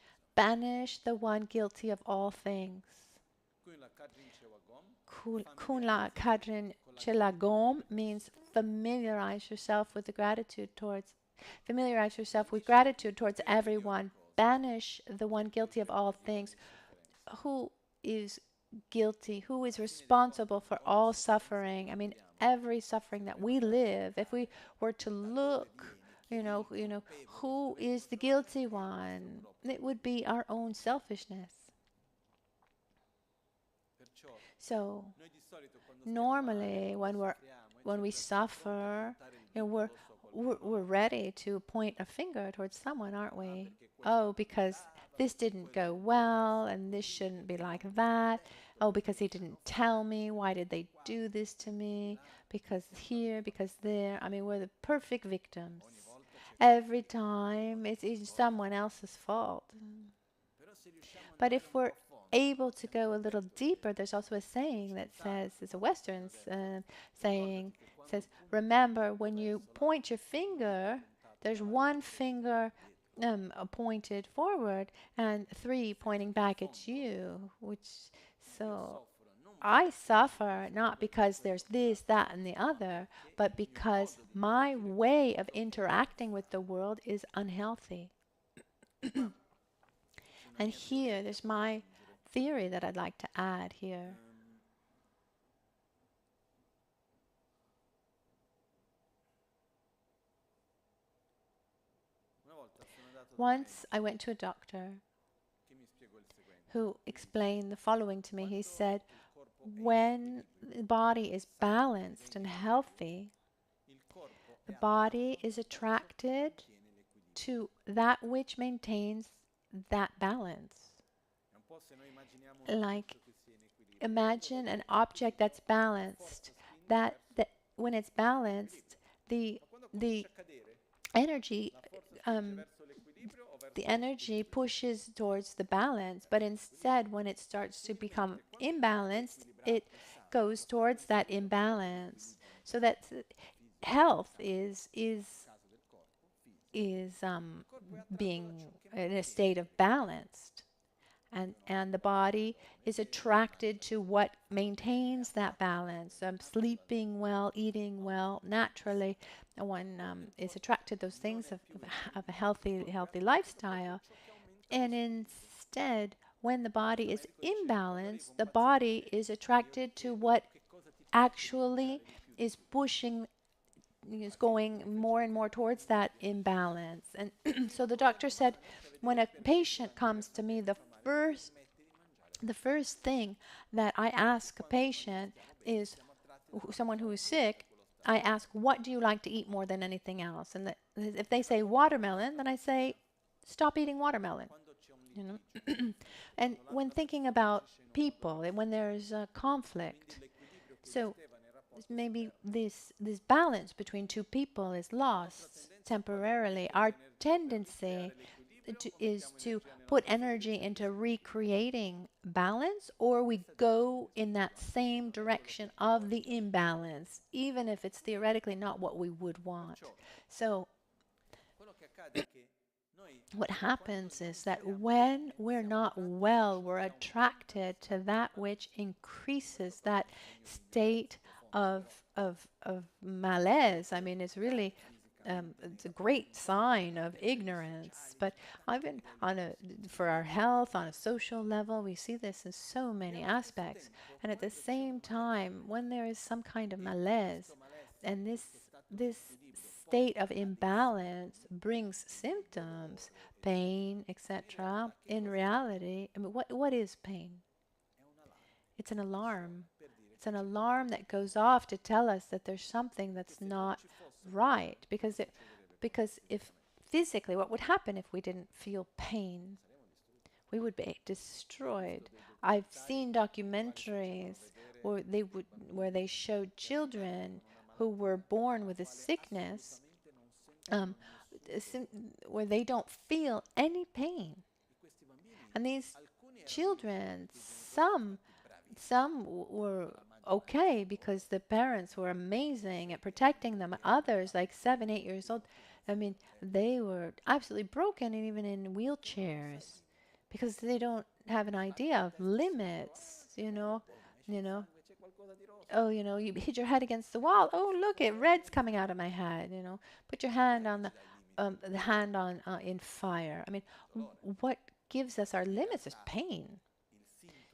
the one guilty of all things. Kunla kadrin chilagom means familiarize yourself with gratitude towards everyone. Banish the one guilty of all things. Who is guilty? Who is responsible for all suffering? I mean, every suffering that we live. If we were to look, who is the guilty one? It would be our own selfishness. So normally, when we suffer, we're ready to point a finger towards someone, aren't we? Oh, because this didn't go well, and this shouldn't be like that. Oh, because he didn't tell me. Why did they do this to me? Because here, because there. I mean, we're the perfect victims. Every time it's someone else's fault. But if we're able to go a little deeper, there's also a saying that says, it's a Western saying, says, remember, when you point your finger, there's one finger pointed forward and three pointing back at you, so I suffer not because there's this, that, and the other, but because my way of interacting with the world is unhealthy. And here, there's my theory that I'd like to add here. Once I went to a doctor who explained the following to me. He said, when the body is balanced and healthy, the body is attracted to that which maintains that balance. Like, imagine an object that's balanced. That when it's balanced, the energy pushes towards the balance. But instead, when it starts to become imbalanced, it goes towards that imbalance. So that health is being in a state of balanced. And the body is attracted to what maintains that balance. Sleeping well, eating well, naturally, one is attracted to those things of a healthy lifestyle. And instead, when the body is imbalanced, the body is attracted to what actually is going more and more towards that imbalance. And so the doctor said, when a patient comes to me, the first thing that I ask a patient is, someone who is sick, I ask, what do you like to eat more than anything else? And if they say watermelon, then I say, stop eating watermelon. And when thinking about people, and when there's a conflict, so maybe this balance between two people is lost temporarily. Our tendency is to put energy into recreating balance, or we go in that same direction of the imbalance, even if it's theoretically not what we would want. So what happens is that when we're not well, we're attracted to that which increases that state of malaise. I mean, it's really it's a great sign of ignorance. But I've been for our health, on a social level, we see this in so many aspects. And at the same time, when there is some kind of malaise, and this state of imbalance brings symptoms, pain, etc. In reality, I mean, what is pain? It's an alarm. It's an alarm that goes off to tell us that there's something that's not right. Because if physically, what would happen if we didn't feel pain? We would be destroyed. I've seen documentaries where they showed children who were born with a sickness where they don't feel any pain. And these children, some were okay because the parents were amazing at protecting them. Others, like 7, 8 years old, I mean, they were absolutely broken and even in wheelchairs because they don't have an idea of limits, you know. Oh, you hit your head against the wall. Oh, look, red's coming out of my head. Put your hand on the hand on in fire. I mean, what gives us our limits is pain.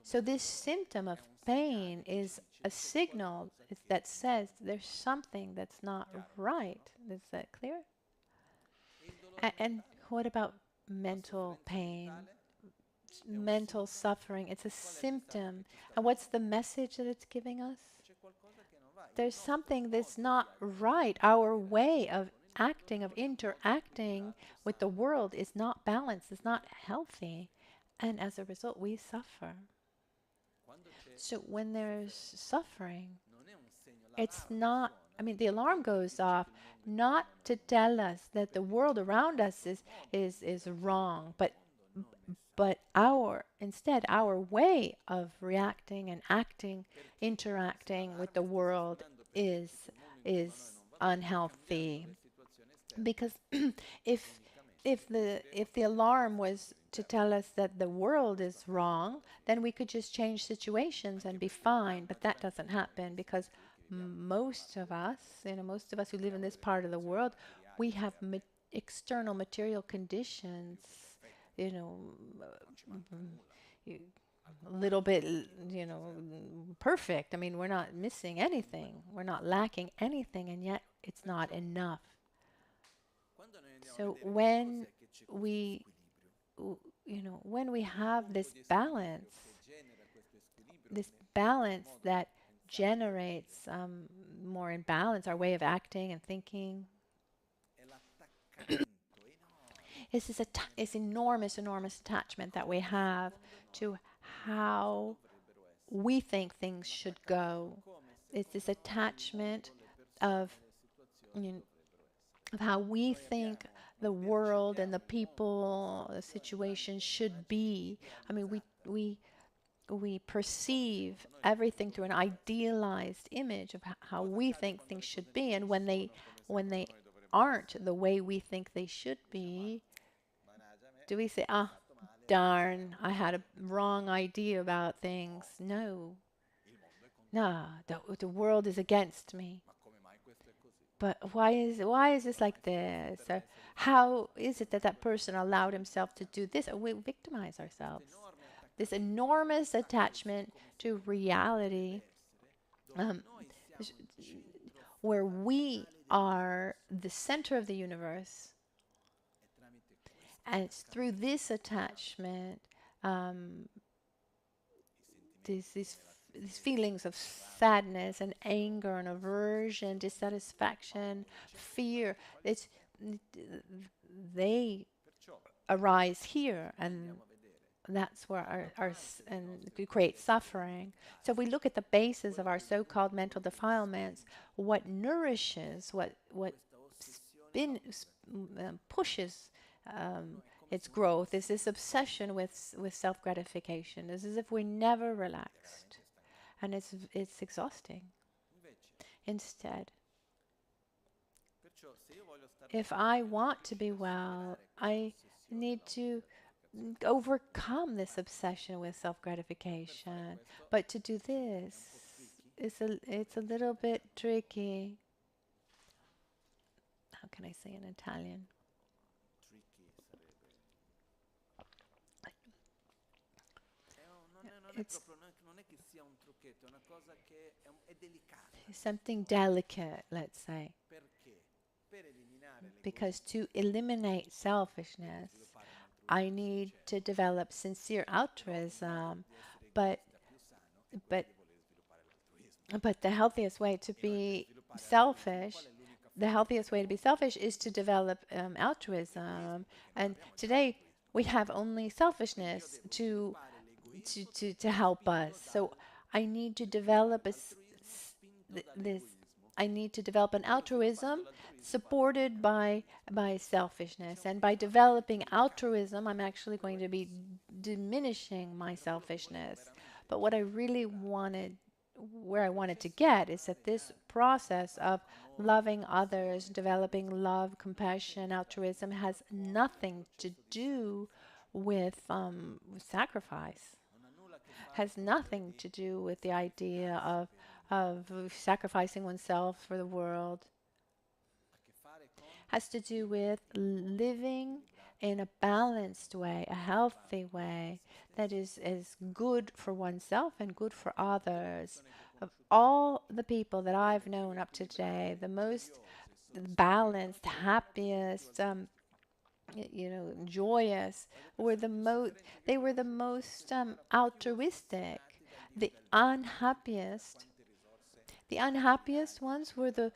So this symptom of pain is a signal that says there's something that's not right. Is that clear? And what about mental pain? Mental suffering. It's a symptom. And what's the message that it's giving us? There's something that's not right. Our way of acting, of interacting with the world is not balanced, it's not healthy. And as a result, we suffer. So when there's suffering, it's not, I mean, the alarm goes off not to tell us that the world around us is wrong, but instead our way of reacting and acting, interacting with the world is unhealthy. Because if the alarm was to tell us that the world is wrong, then we could just change situations and be fine. But that doesn't happen because most of us who live in this part of the world, we have external material conditions, a little bit, perfect. I mean, we're not missing anything. We're not lacking anything, and yet it's not enough. So when we have this balance that generates more imbalance, our way of acting and thinking, it's this enormous attachment that we have to how we think things should go. It's this attachment of how we think the world and the people, the situation should be. I mean, we perceive everything through an idealized image of how we think things should be, and when they aren't the way we think they should be, do we say, "Ah, darn, I had a wrong idea about things"? No, the world is against me. But why is this like this? Or how is it that that person allowed himself to do this? Or we victimize ourselves. This enormous attachment to reality, where we are the center of the universe, and it's through this attachment, these feelings of sadness and anger and aversion, dissatisfaction, fear, they arise here, and that's where and we create suffering. So if we look at the basis of our so-called mental defilements, what nourishes, what pushes its growth is this obsession with self-gratification. It's as if we're never relaxed, and it's exhausting. Instead, if I want to be well, I need to overcome this obsession with self-gratification. But to do this, it's a little bit tricky. How can I say in Italian? It's something delicate, let's say. Because to eliminate selfishness, I need to develop sincere altruism, but but but the healthiest way to be selfish, the healthiest way to be selfish is to develop altruism. And today we have only selfishness to help us. So I need to develop this. I need to develop an altruism supported by selfishness. And by developing altruism, I'm actually going to be diminishing my selfishness. But what I really wanted, where I wanted to get, is that this process of loving others, developing love, compassion, altruism has nothing to do with sacrifice. Has nothing to do with the idea of sacrificing oneself for the world. Has to do with living in a balanced way, a healthy way that is good for oneself and good for others. Of all the people that I've known up to today, the most balanced, happiest, joyous were they were the most altruistic. The unhappiest the unhappiest ones were the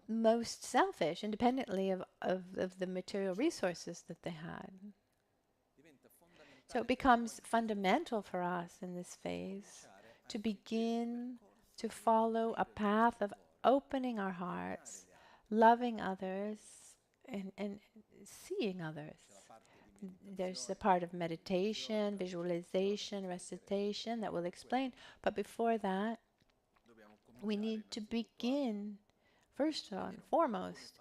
most selfish, independently of the material resources that they had. So it becomes fundamental for us in this phase to begin to follow a path of opening our hearts, loving others, and seeing others. There's a part of meditation, visualization, recitation that we'll explain. But before that, we need to begin, first and foremost,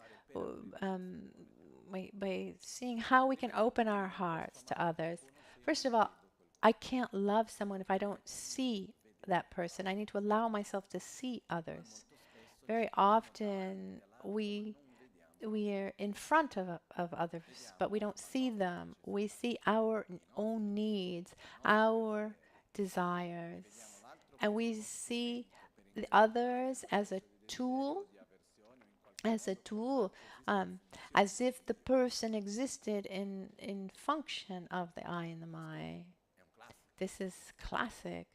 by seeing how we can open our hearts to others. First of all, I can't love someone if I don't see that person. I need to allow myself to see others. Very often we are in front of others, but we don't see them. We see our own needs, our desires, and we see the others as a tool, as if the person existed in function of the I and the my. This is classic.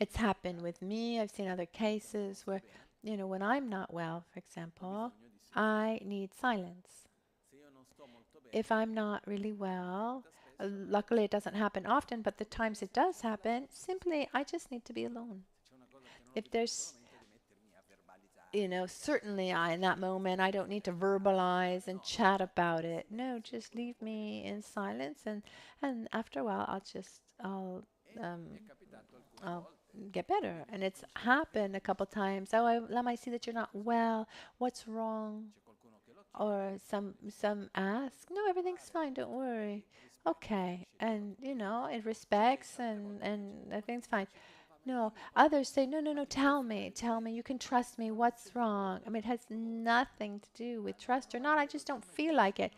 It's happened with me. I've seen other cases where, when I'm not well, for example, I need silence. If I'm not really well, luckily it doesn't happen often, but the times it does happen, simply I just need to be alone. If there's, certainly in that moment, I don't need to verbalize and chat about it. No, just leave me in silence, and after a while, I'll get better. And it's happened a couple times. Oh, Lama, I see that you're not well. What's wrong? Or some ask, no, everything's fine. Don't worry. Okay, and it respects and everything's fine. No, others say, no, no, no, tell me, you can trust me, what's wrong? I mean, it has nothing to do with trust or not, I just don't feel like it.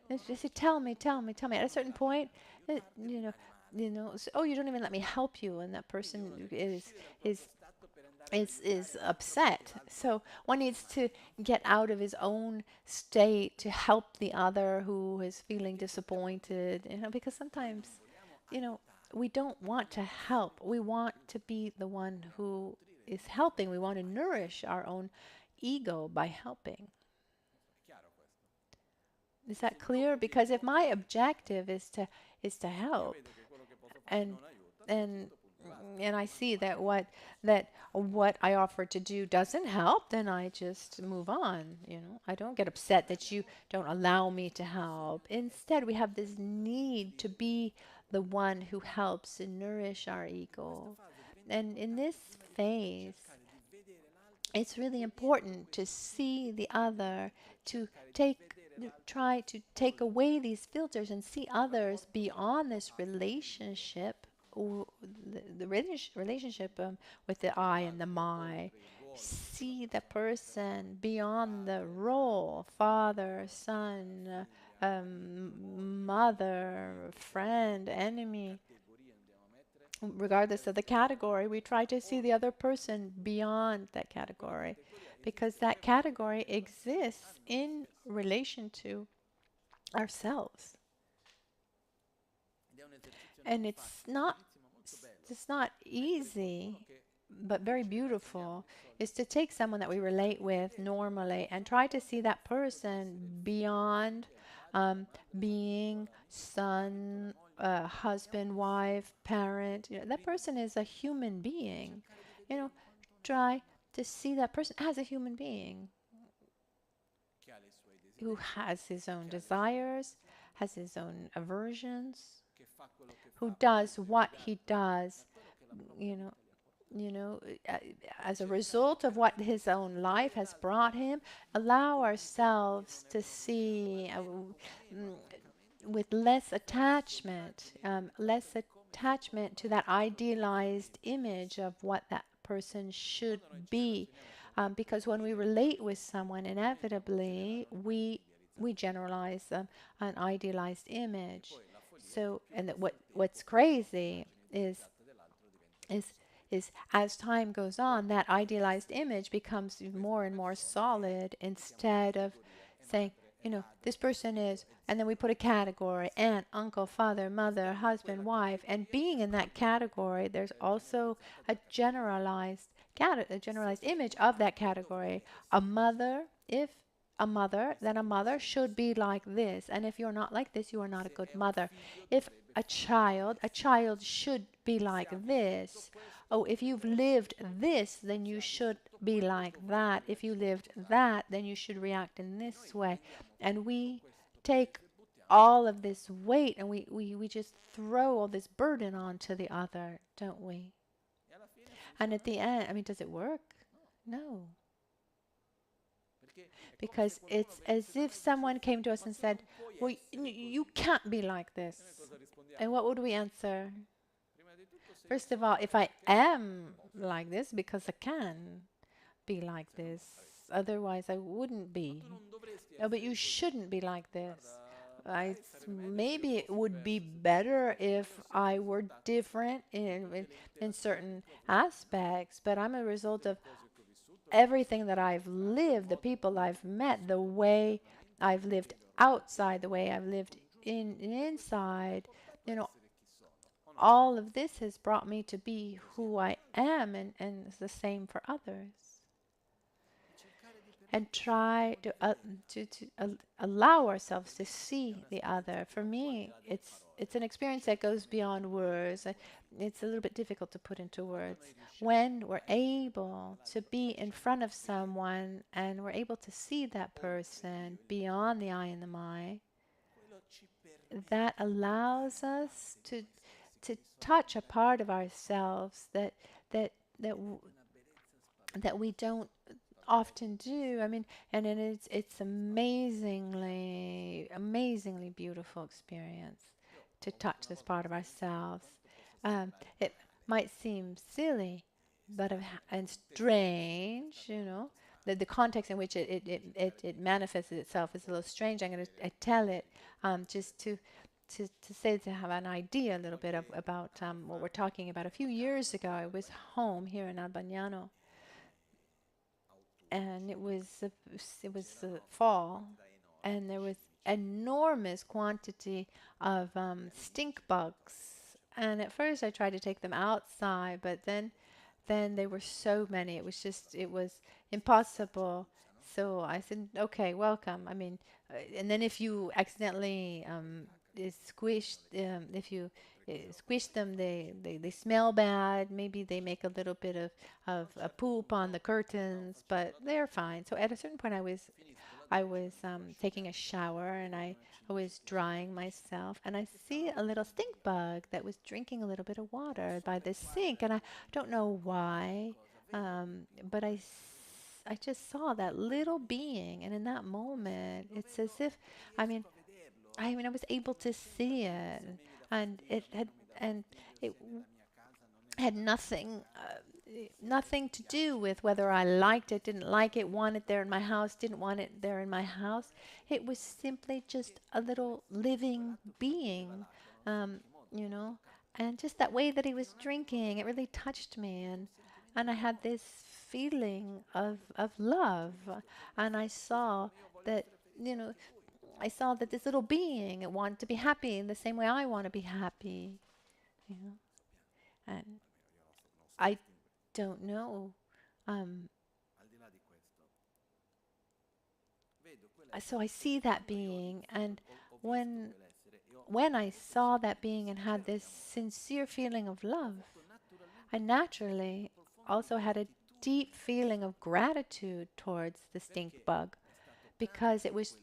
They say, tell me. At a certain point, so, oh, you don't even let me help you, and that person is upset. So one needs to get out of his own state to help the other who is feeling disappointed, because sometimes, we don't want to help. We want to be the one who is helping. We want to nourish our own ego by helping. Is that clear? Because if my objective is to help, and and and I see that what I offer to do doesn't help, then I just move on. I don't get upset that you don't allow me to help. Instead, we have this need to be the one who helps and nourish our ego. And in this phase, it's really important to see the other, to try to take away these filters and see others beyond this relationship, the relationship with the I and the my. See the person beyond the role, father, son, mother, friend, enemy. Regardless of the category, we try to see the other person beyond that category, because that category exists in relation to ourselves. And it's not easy, but very beautiful, is to take someone that we relate with normally and try to see that person beyond being son, husband, wife, parent. That person is a human being. You know, try to see that person as a human being who has his own desires, has his own aversions, who does what he does, you know, as a result of what his own life has brought him. Allow ourselves to see with less attachment to that idealized image of what that person should be. Because when we relate with someone, inevitably we generalize an idealized image. So, and what's crazy is is as time goes on, that idealized image becomes more and more solid, instead of saying, this person is, and then we put a category: aunt, uncle, father, mother, husband, wife. And being in that category, there's also a generalized image of that category. A mother, if a mother, then a mother should be like this. And if you're not like this, you are not a good mother. If a child should be like this. Oh, if you've lived this, then you should be like that. If you lived that, then you should react in this way. And we take all of this weight and we just throw all this burden onto the other, don't we? And at the end, I mean, does it work? No. Because it's as if someone came to us and said, well, you can't be like this. And what would we answer? First of all, if I am like this, because I can be like this, otherwise I wouldn't be. No, but you shouldn't be like this. Maybe it would be better if I were different in certain aspects, but I'm a result of everything that I've lived, the people I've met, the way I've lived outside, the way I've lived inside. All of this has brought me to be who I am, and it's the same for others. And try to allow ourselves to see the other. For me, it's an experience that goes beyond words. It's a little bit difficult to put into words. When we're able to be in front of someone and we're able to see that person beyond the I and the my, that allows us to touch a part of ourselves that we don't often do. I mean, and it's amazingly beautiful experience to touch this part of ourselves. It might seem silly, but and strange, The context in which it manifests itself is a little strange. I'm going to tell it just to have an idea a little bit about what we're talking about. A few years ago, I was home here in Albagnano, and it was fall, and there was enormous quantity of stink bugs. And at first, I tried to take them outside, but then there were so many. It was impossible. so I said, okay, welcome. I mean, and then if you accidentally squish, if you squish them, they smell bad. Maybe they make a little bit of a poop on the curtains, but they're fine. So at a certain point, I was taking a shower and I was drying myself, and I see a little stink bug that was drinking a little bit of water by the sink, and I don't know why, but I just saw that little being, and in that moment, it's as if, I mean, I was able to see it, and it had nothing to do with whether I liked it, didn't like it, want it there in my house, didn't want it there in my house. It was simply just a little living being, um, you know, and just that way that he was drinking, it really touched me, and I had this feeling of love, and I saw that, you know, I saw that this little being it wanted to be happy in the same way I want to be happy, you know, and I don't know. Um, so I see that being, and when when I saw that being and had this sincere feeling of love, I naturally also had a deep feeling of gratitude towards the stink bug, because it was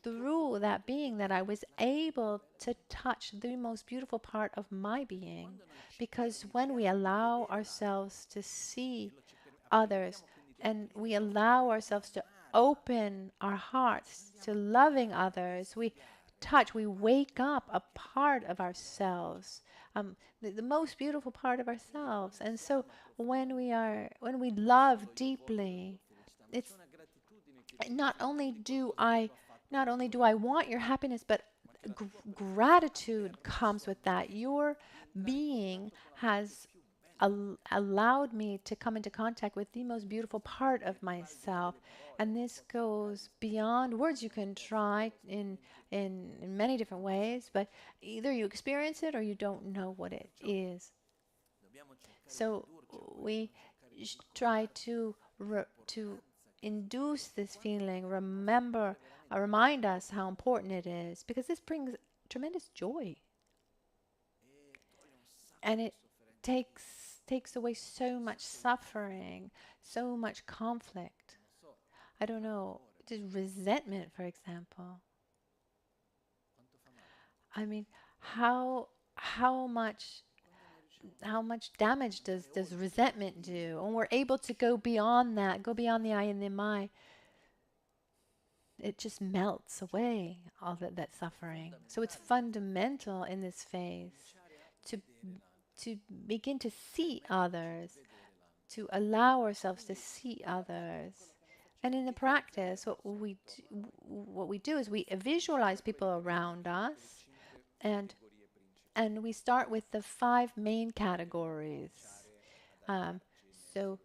through that being that I was able to touch the most beautiful part of my being. Because when we allow ourselves to see others and we allow ourselves to open our hearts to loving others, we wake up a part of ourselves, the most beautiful part of ourselves. And so when we love deeply, it's not only do I not only do I want your happiness, but gratitude comes with that. Your being has allowed me to come into contact with the most beautiful part of myself, and this goes beyond words. You can try in many different ways, but either you experience it or you don't know what it is. So we try to induce this feeling, remind us how important it is, because this brings tremendous joy, and it takes away so much suffering, so much conflict. I don't know, just resentment, for example. I mean, how how much how much damage does resentment do? When we're able to go beyond that, go beyond the I and the my, it just melts away all that suffering. So it's fundamental in this phase to to begin to see others, to allow ourselves to see others. And in the practice, what we do is we visualize people around us, and we start with the five main categories. Um, so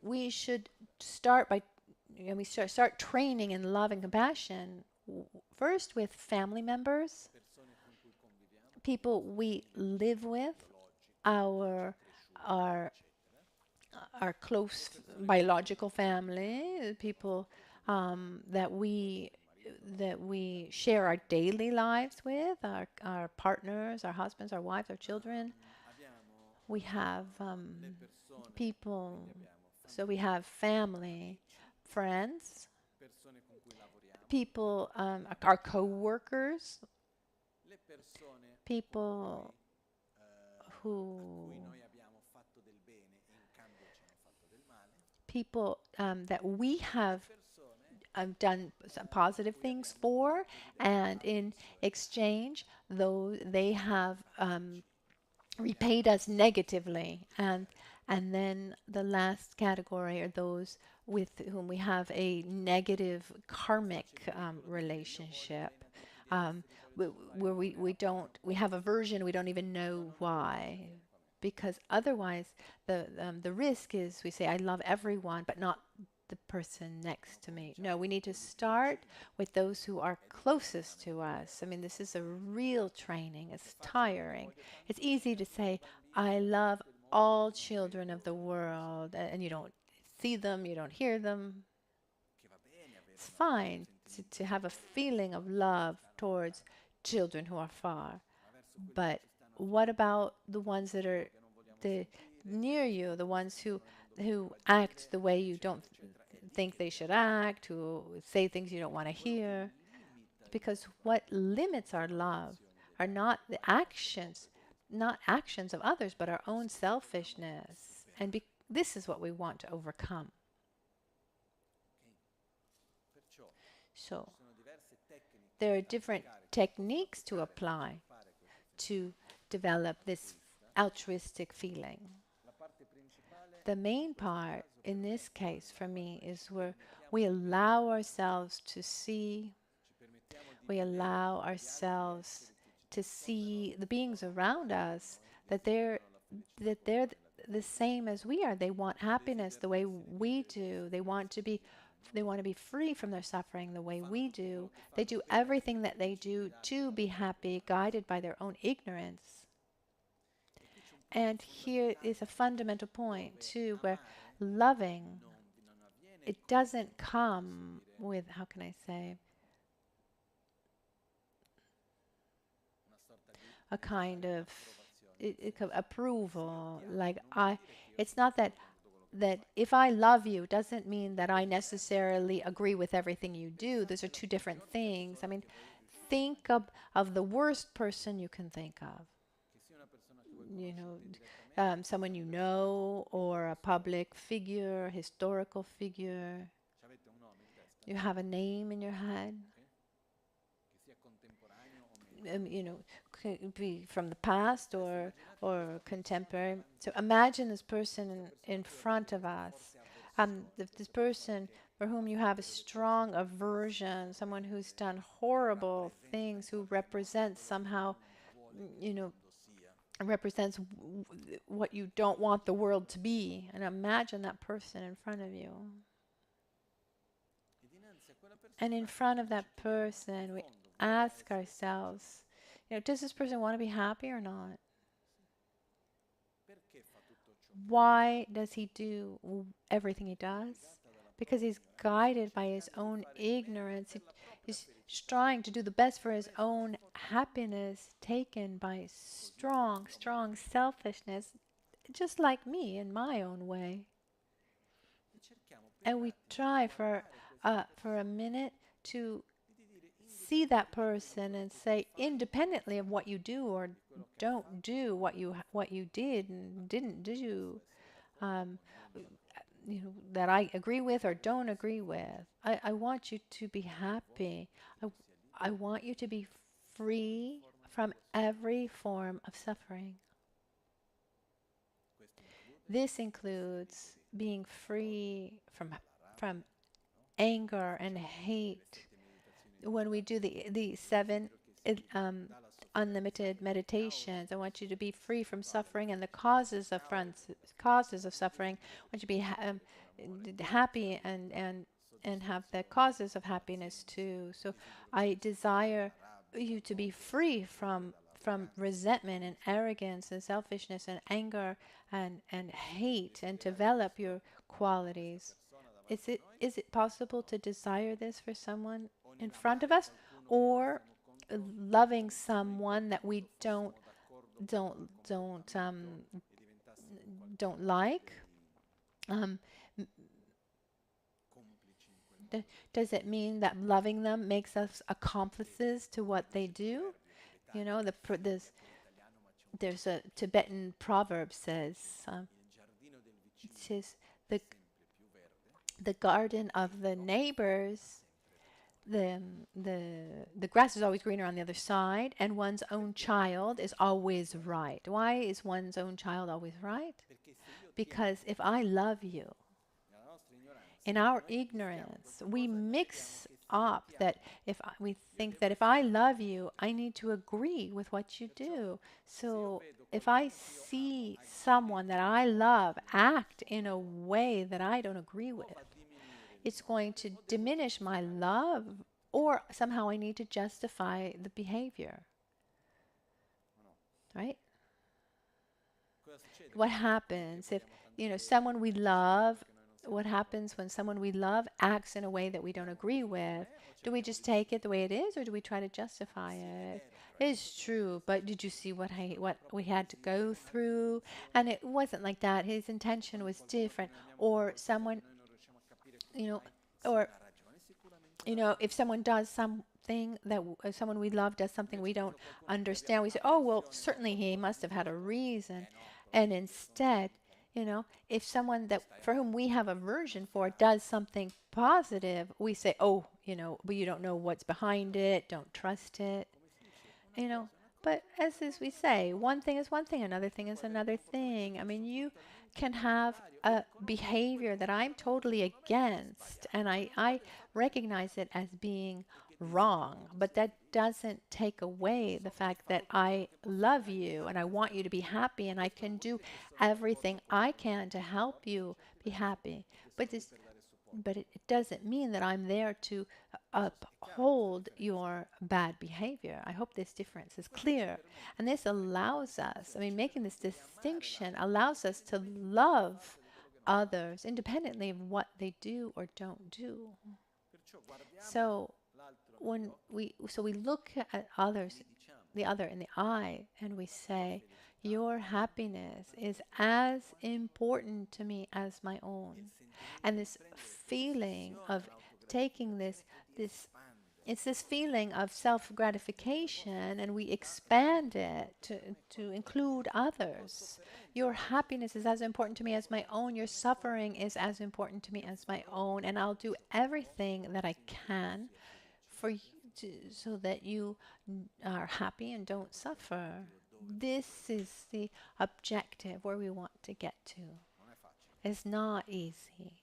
we should start by, we start training in love and compassion first with family members, people we live with, our our our close biological family, people that we share our daily lives with, our partners, our husbands, our wives, our children. We have people, so we have family, friends, people, our co-workers, people who people that we have done some positive things for, and in exchange, though they have repaid us negatively. And then the last category are those with whom we have a negative karmic relationship, where we have aversion, we don't even know why. Because otherwise, the risk is we say, I love everyone, but not the person next to me. No, we need to start with those who are closest to us. I mean, this is a real training. It's tiring. It's easy to say, I love all children of the world, and you don't see them, you don't hear them. it's fine to have a feeling of love towards children who are far. But what about the ones that are near you, the ones who act the way you don't think they should act, who say things you don't want to hear? Because what limits our love are not the actions, not actions of others, but our own selfishness. And this is what we want to overcome. So there are different techniques to apply to develop this altruistic feeling. The main part in this case for me is where we allow ourselves to see, we allow ourselves to see the beings around us, that they're the same as we are. They want happiness the way we do. They want to be free from their suffering the way we do. They do everything that they do to be happy, guided by their own ignorance. And here is a fundamental point too, where loving, it doesn't come with, how can I say, a kind of approval. Like it's not that if I love you doesn't mean that I necessarily agree with everything you do. Those are two different things. I mean, think of the worst person you can think of. You know, someone you know, or a public figure, historical figure. You have a name in your head. You know, could be from the past or contemporary. So imagine this person in front of us. This person for whom you have a strong aversion, someone who's done horrible things, who represents somehow, you know, represents what you don't want the world to be. And imagine that person in front of you. And in front of that person, we ask ourselves, you know, does this person want to be happy or not? Why does he do everything he does? Because he's guided by his own ignorance. He's trying to do the best for his own happiness, taken by strong selfishness, just like me in my own way. And we try for a minute to see that person and say, independently of what you do or don't do, what you did and didn't do, you know, that I agree with or don't agree with. I want you to be happy. I want you to be free from every form of suffering. This includes being free from anger and hate. When we do the 7 unlimited meditations, I want you to be free from suffering and the causes of suffering. I want you to be happy and have the causes of happiness too. So I desire you to be free from resentment and arrogance and selfishness and anger and hate, and develop your qualities. Is it possible to desire this for someone in front of us, or loving someone that we don't like? Does it mean that loving them makes us accomplices to what they do? You know, there's a Tibetan proverb says, the garden of the neighbors, the grass is always greener on the other side, and one's own child is always right. Why is one's own child always right? Because if I love you, in our ignorance, we mix up that we think that if I love you, I need to agree with what you do. So if I see someone that I love act in a way that I don't agree with, it's going to diminish my love, or somehow I need to justify the behavior. Right? What happens if, you know, someone we love what happens when someone we love acts in a way that we don't agree with? Do we just take it the way it is, or do we try to justify it? It's true, but did you see what we had to go through? And it wasn't like that. His intention was different. Or someone, you know, or if someone does something that someone we love does something we don't understand, we say, "Oh, well, certainly he must have had a reason." And instead, if someone that for whom we have aversion for does something positive, we say, "Oh, but you don't know what's behind it. Don't trust it." you know but as we say, one thing is one thing, another thing is another thing. I mean, you can have a behavior that I'm totally against, and I recognize it as being wrong, but that doesn't take away the fact that I love you and I want you to be happy, and I can do everything I can to help you be happy. But it doesn't mean that I'm there to uphold your bad behavior. I hope this difference is clear. And this allows us, I mean, making this distinction allows us to love others independently of what they do or don't do. So we look at others, the other in the eye, and we say, your happiness is as important to me as my own. And this feeling of taking this it's this feeling of self-gratification, and we expand it to include others. Your happiness is as important to me as my own. Your suffering is as important to me as my own. And I'll do everything that I can for you so that you are happy and don't suffer. This is the objective where we want to get to. It's not easy.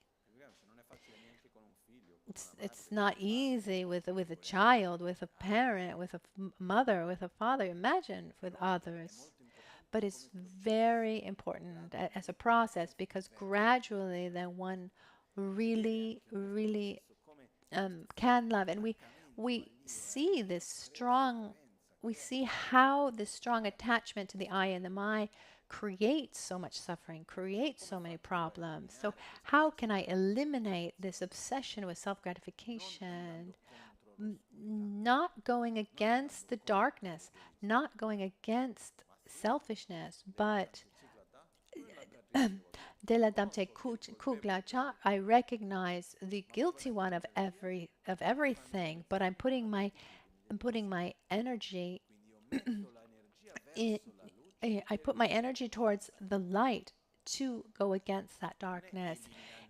It's not easy with a child, with a parent, with a mother, with a father. Imagine with others. But it's very important as a process, because gradually then one really, really can love, and we see this strong. We see how this strong attachment to the I and the my creates so much suffering, creates so many problems. So how can I eliminate this obsession with self-gratification? Not going against the darkness, not going against selfishness, but Della Damte Kuglacha, I recognize the guilty one of everything, but I'm putting my energy in, I put my energy towards the light to go against that darkness.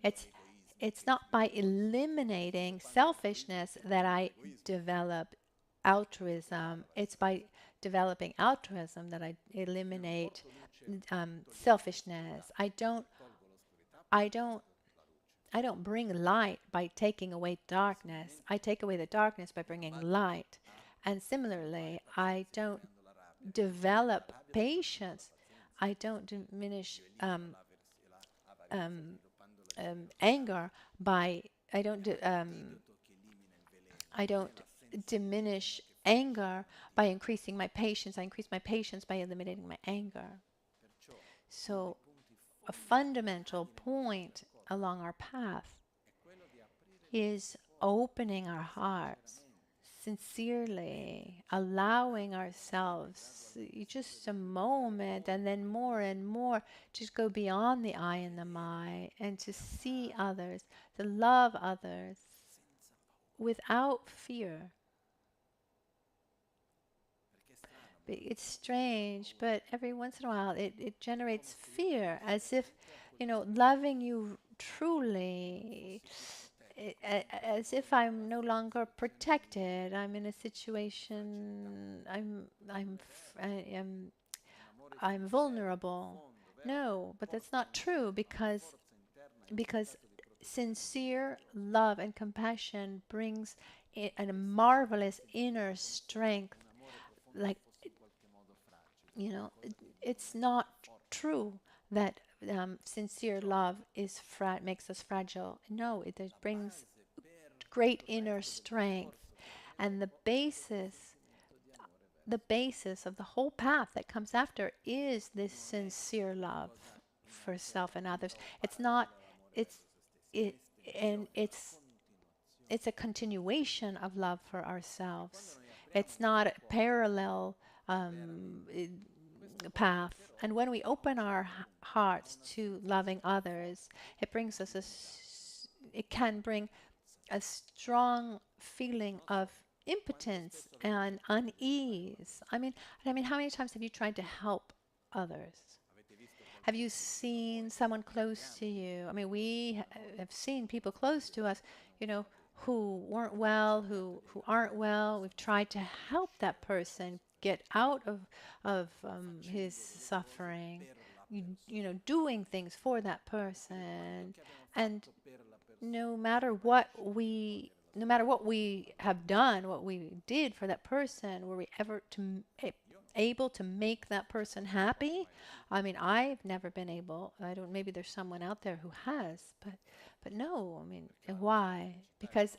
It's not by eliminating selfishness that I develop altruism. It's by developing altruism that I eliminate selfishness. I don't I don't bring light by taking away darkness. I take away the darkness by bringing light. And similarly, I don't develop patience. I don't diminish anger by I don't diminish anger by increasing my patience. I increase my patience by eliminating my anger. So a fundamental point along our path is opening our hearts sincerely, allowing ourselves just a moment, and then more and more, just go beyond the I and the my, and to see others, to love others without fear. It's strange, but every once in a while it generates fear, as if, loving you truly, as if I'm no longer protected. I'm in a situation. I'm vulnerable. No, but that's not true, because sincere love and compassion brings a marvelous inner strength. Like, it's not true that sincere love makes us fragile. No, it brings great inner strength, and the basis of the whole path that comes after is this sincere love for self and others. It's not. It's it, and it's a continuation of love for ourselves. It's not a parallel path. And when we open our hearts to loving others, it brings us it can bring a strong feeling of impotence and unease. I mean, how many times have you tried to help others? Have you seen someone close to you? I mean, we have seen people close to us, who weren't well, who aren't well. We've tried to help that person get out of his suffering, doing things for that person. And no matter what we have done, what we did for that person, were we ever able to make that person happy? I mean, I've never been able. I don't. Maybe there's someone out there who has, but no. I mean, and why? Because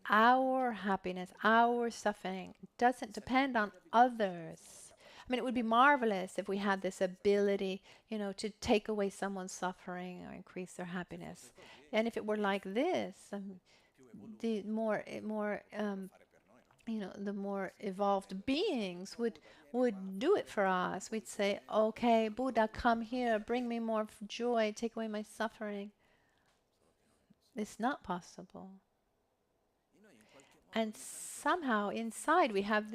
our happiness, our suffering doesn't depend on others. I mean, it would be marvelous if we had this ability, to take away someone's suffering or increase their happiness. And if it were like this, the the more evolved beings would do it for us. We'd say, "Okay, Buddha, come here, bring me more joy, take away my suffering." It's not possible. And somehow inside we have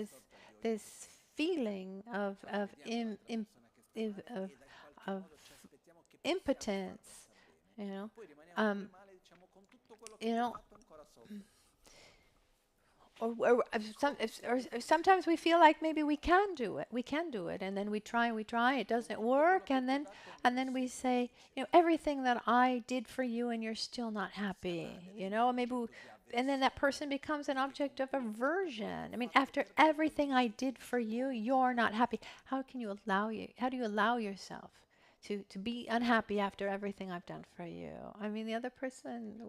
this feeling of impotence, you know. Um, you know, or sometimes we feel like maybe we can do it. We can do it, and then we try, it doesn't work, and then we say, everything that I did for you, and you're still not happy. And then that person becomes an object of aversion. I mean, after everything I did for you, you're not happy. How do you allow yourself to be unhappy after everything I've done for you? I mean, the other person,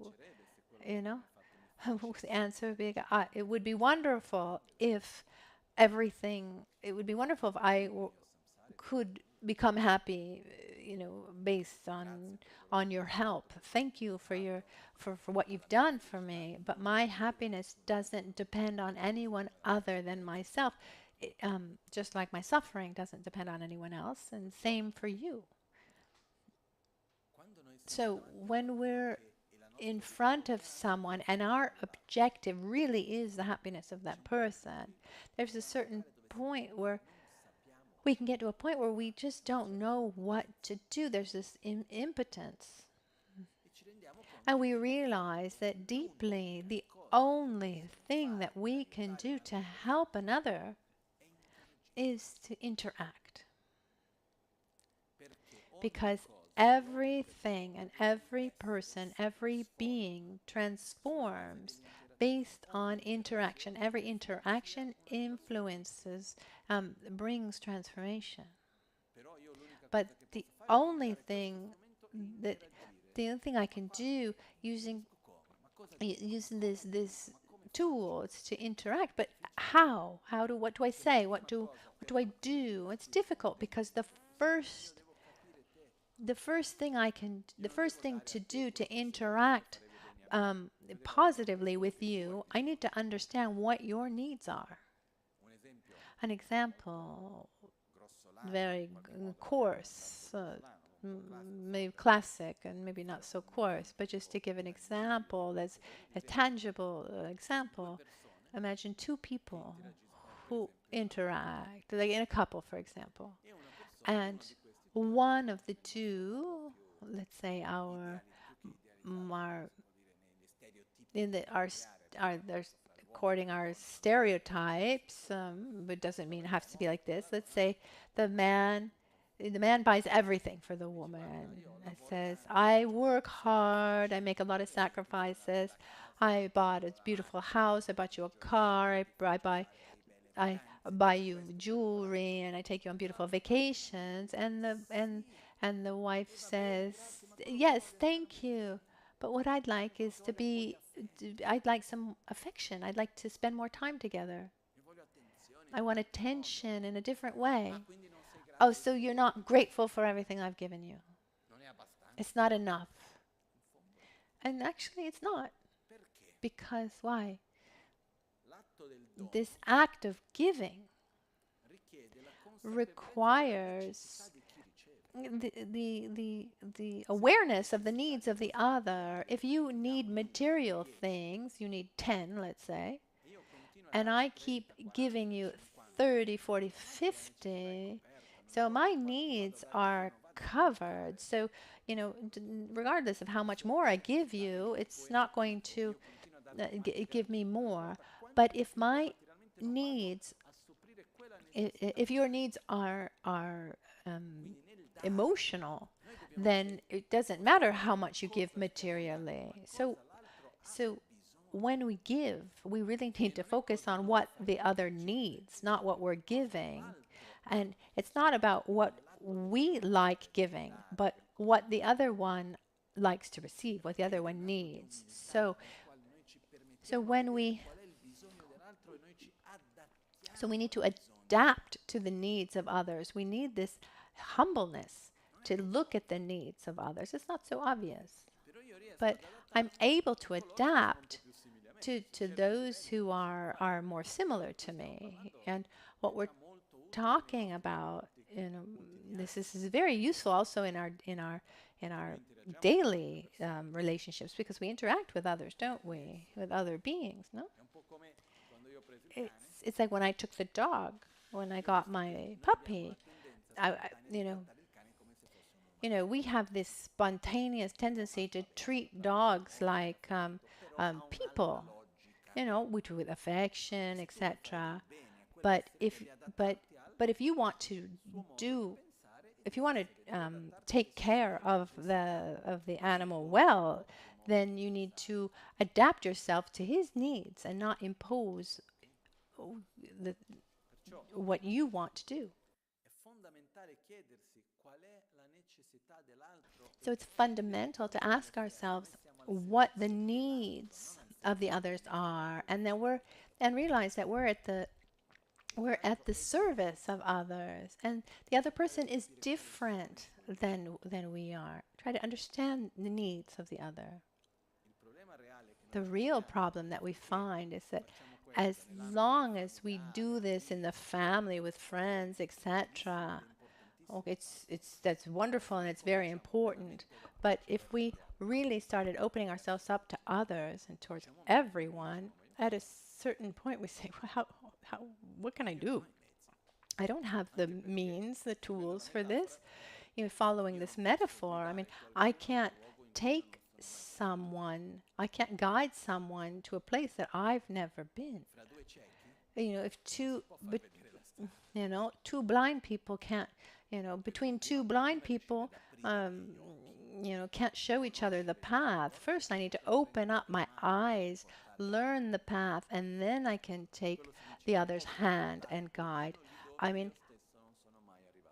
the answer would be, it would be wonderful if it would be wonderful if could become happy, based on your help. Thank you for what you've done for me. But my happiness doesn't depend on anyone other than myself. Just like my suffering doesn't depend on anyone else, and same for you. So when we're in front of someone and our objective really is the happiness of that person, there's a certain point where we can get to a point where we just don't know what to do. There's this impotence. And we realize that deeply the only thing that we can do to help another is to interact. Because everything and every person, every being transforms based on interaction. Every interaction influences, brings transformation. But the only thing I can do using this tool is to interact. But how? What do I say? What do I do? It's difficult because the first thing to do to interact positively with you, I need to understand what your needs are. An example, very coarse, maybe classic and maybe not so coarse, but just to give an example, that's a tangible example. Imagine two people who interact, like in a couple, for example, and one of the two, let's say there's according our stereotypes, but doesn't mean it has to be like this. Let's say the man buys everything for the woman. It says, "I work hard. I make a lot of sacrifices. I bought a beautiful house. I bought you a car. I buy you jewelry, and I take you on beautiful vacations." And the wife says, "Yes, thank you. But what I'd like is I'd like some affection. I'd like to spend more time together. I want attention in a different way." "Oh, so you're not grateful for everything I've given you? It's not enough." And actually, it's not. Because why? This act of giving requires the awareness of the needs of the other. If you need material things, you need 10, let's say, and I keep giving you 30, 40, 50, so my needs are covered. So, regardless of how much more I give you, it's not going to give me more. But if my needs, if your needs are emotional, then it doesn't matter how much you give materially. So when we give, we really need to focus on what the other needs, not what we're giving. And it's not about what we like giving, but what the other one likes to receive, what the other one needs. So when we so we need to adapt to the needs of others. We need this humbleness to look at the needs of others. It's not so obvious, but I'm able to adapt to those who are more similar to me. And what we're talking about, this is very useful also in our daily relationships, because we interact with others, don't we? With other beings, no? It's like when I took the dog, when I got my puppy, we have this spontaneous tendency to treat dogs like people, with affection, etc. But if you want to take care of the animal well, then you need to adapt yourself to his needs and not impose what you want to do. So it's fundamental to ask ourselves what the needs of the others are, and then realize that we're at the service of others, and the other person is different than we are. Try to understand the needs of the other. The real problem that we find is that as long as we do this in the family with friends, etc., that's wonderful and it's very important. But if we really started opening ourselves up to others and towards everyone, at a certain point we say, well, what can I do? I don't have the means, the tools for this. Following this metaphor, I mean, I can't guide someone to a place that I've never been. If two blind people can't, between two blind people, can't show each other the path. First, I need to open up my eyes, learn the path, and then I can take the other's hand and guide. I mean,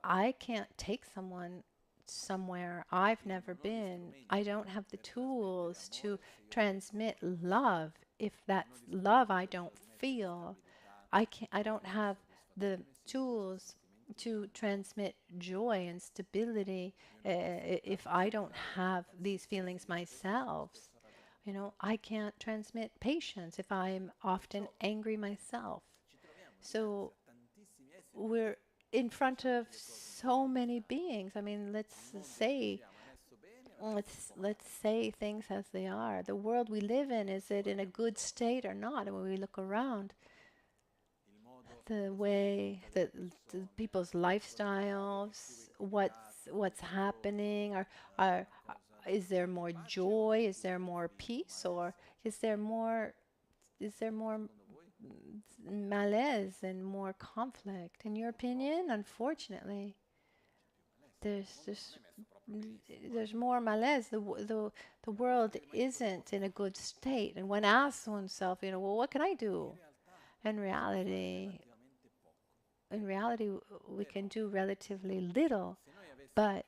I can't take someone somewhere I've never been. I don't have the tools to transmit love if that's love I don't feel. I don't have the tools to transmit joy and stability if I don't have these feelings myself. I can't transmit patience if I'm often angry myself. So we're in front of so many beings. I mean, let's say things as they are. The world we live in, is it in a good state or not? And when we look around, the way that the people's lifestyles, what's happening, is there more joy? Is there more peace? Or is there more malaise and more conflict? In your opinion, unfortunately, there's more malaise. The world isn't in a good state. And one asks oneself, well, what can I do? In reality, we can do relatively little. But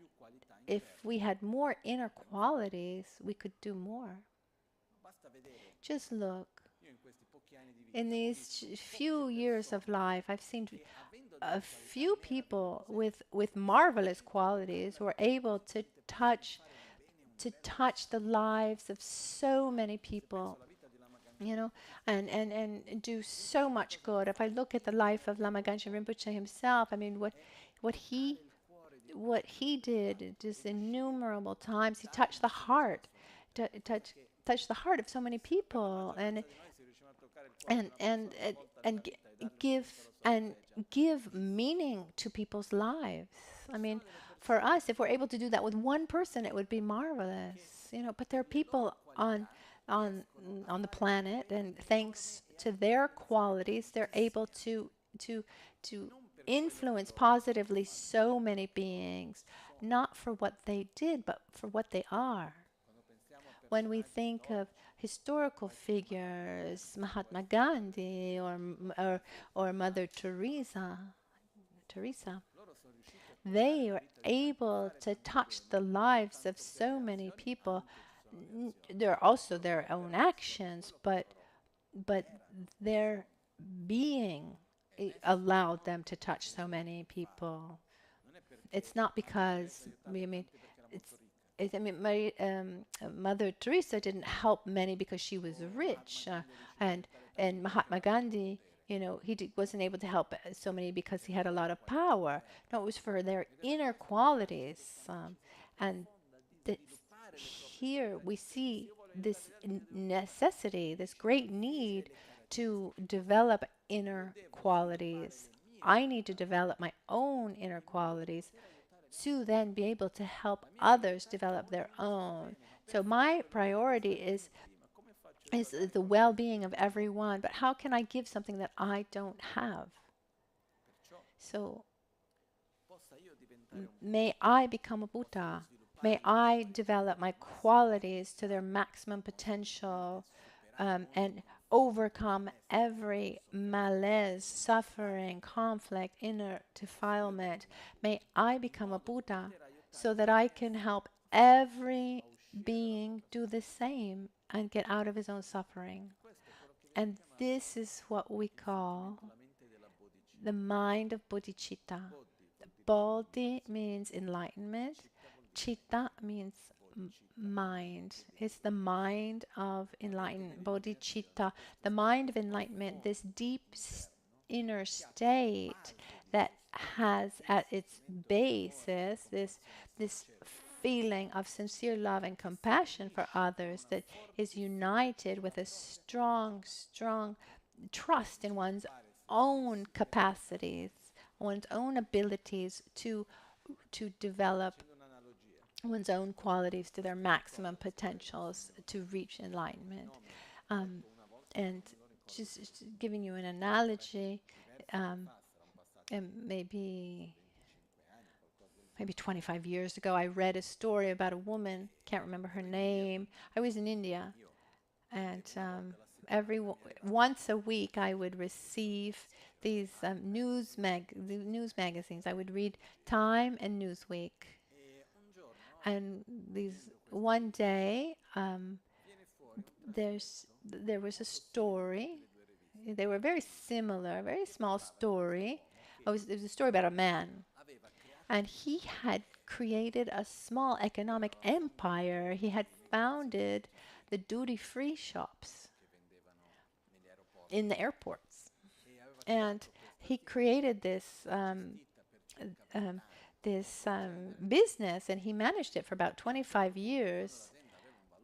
if we had more inner qualities, we could do more. Just look. In these few years of life, I've seen a few people with marvelous qualities who are able to touch to touch the lives of so many people, you know, and do so much good. If I look at the life of Lama Michel Rinpoche himself, I mean, what he what he did just innumerable times, he touched the heart, touched the heart of so many people, and and and, and gi- give meaning to people's lives. I mean, for us, if we're able to do that with one person, it would be marvelous, you know. But there are people on on the planet, and thanks to their qualities, they're able to to influence positively so many beings, not for what they did, but for what they are. When we think of historical figures, Mahatma Gandhi or Mother Teresa, they were able to touch the lives of so many people. There are also their own actions, but their being allowed them to touch so many people. It's not because I mean, Mother Teresa didn't help many because she was rich, and Mahatma Gandhi, you know, wasn't able to help so many because he had a lot of power. No, it was for their inner qualities, and th- here we see this necessity, this great need to develop inner qualities. I need to develop my own inner qualities to then be able to help others develop their own. So my priority is the well-being of everyone, but how can I give something that I don't have? So may I become a Buddha. May I develop my qualities to their maximum potential, and overcome every malaise, suffering, conflict, inner defilement. May I become a Buddha so that I can help every being do the same and get out of his own suffering. And this is what we call the mind of bodhicitta. Bodhi means enlightenment. Chitta means mind. It's the mind of enlightenment. Bodhicitta, the mind of enlightenment, this deep inner state that has at its basis this feeling of sincere love and compassion for others that is united with a strong trust in one's own capacities, one's own abilities to develop one's own qualities to their maximum potentials to reach enlightenment. Um, and just giving you an analogy, and maybe 25 years ago, I read a story about a woman, can't remember her name. I was in India, and once a week I would receive these news magazines. I would read Time and Newsweek. And one day, there was a story. They were very similar, very small story. It was a story about a man, and he had created a small economic empire. He had founded the duty-free shops in the airports, and he created this business, and he managed it for about 25 years.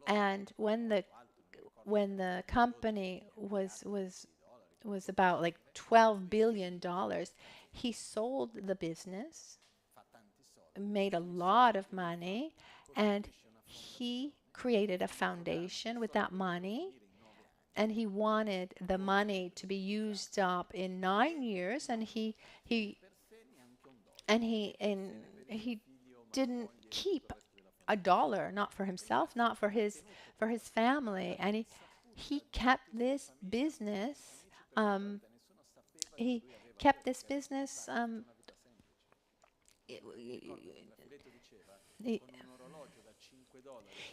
And when the company was about like $12 billion, he sold the business, made a lot of money, and he created a foundation with that money. And he wanted the money to be used up in 9 years, and he didn't keep a dollar, not for himself, not for his family, and he kept this business. He kept this business.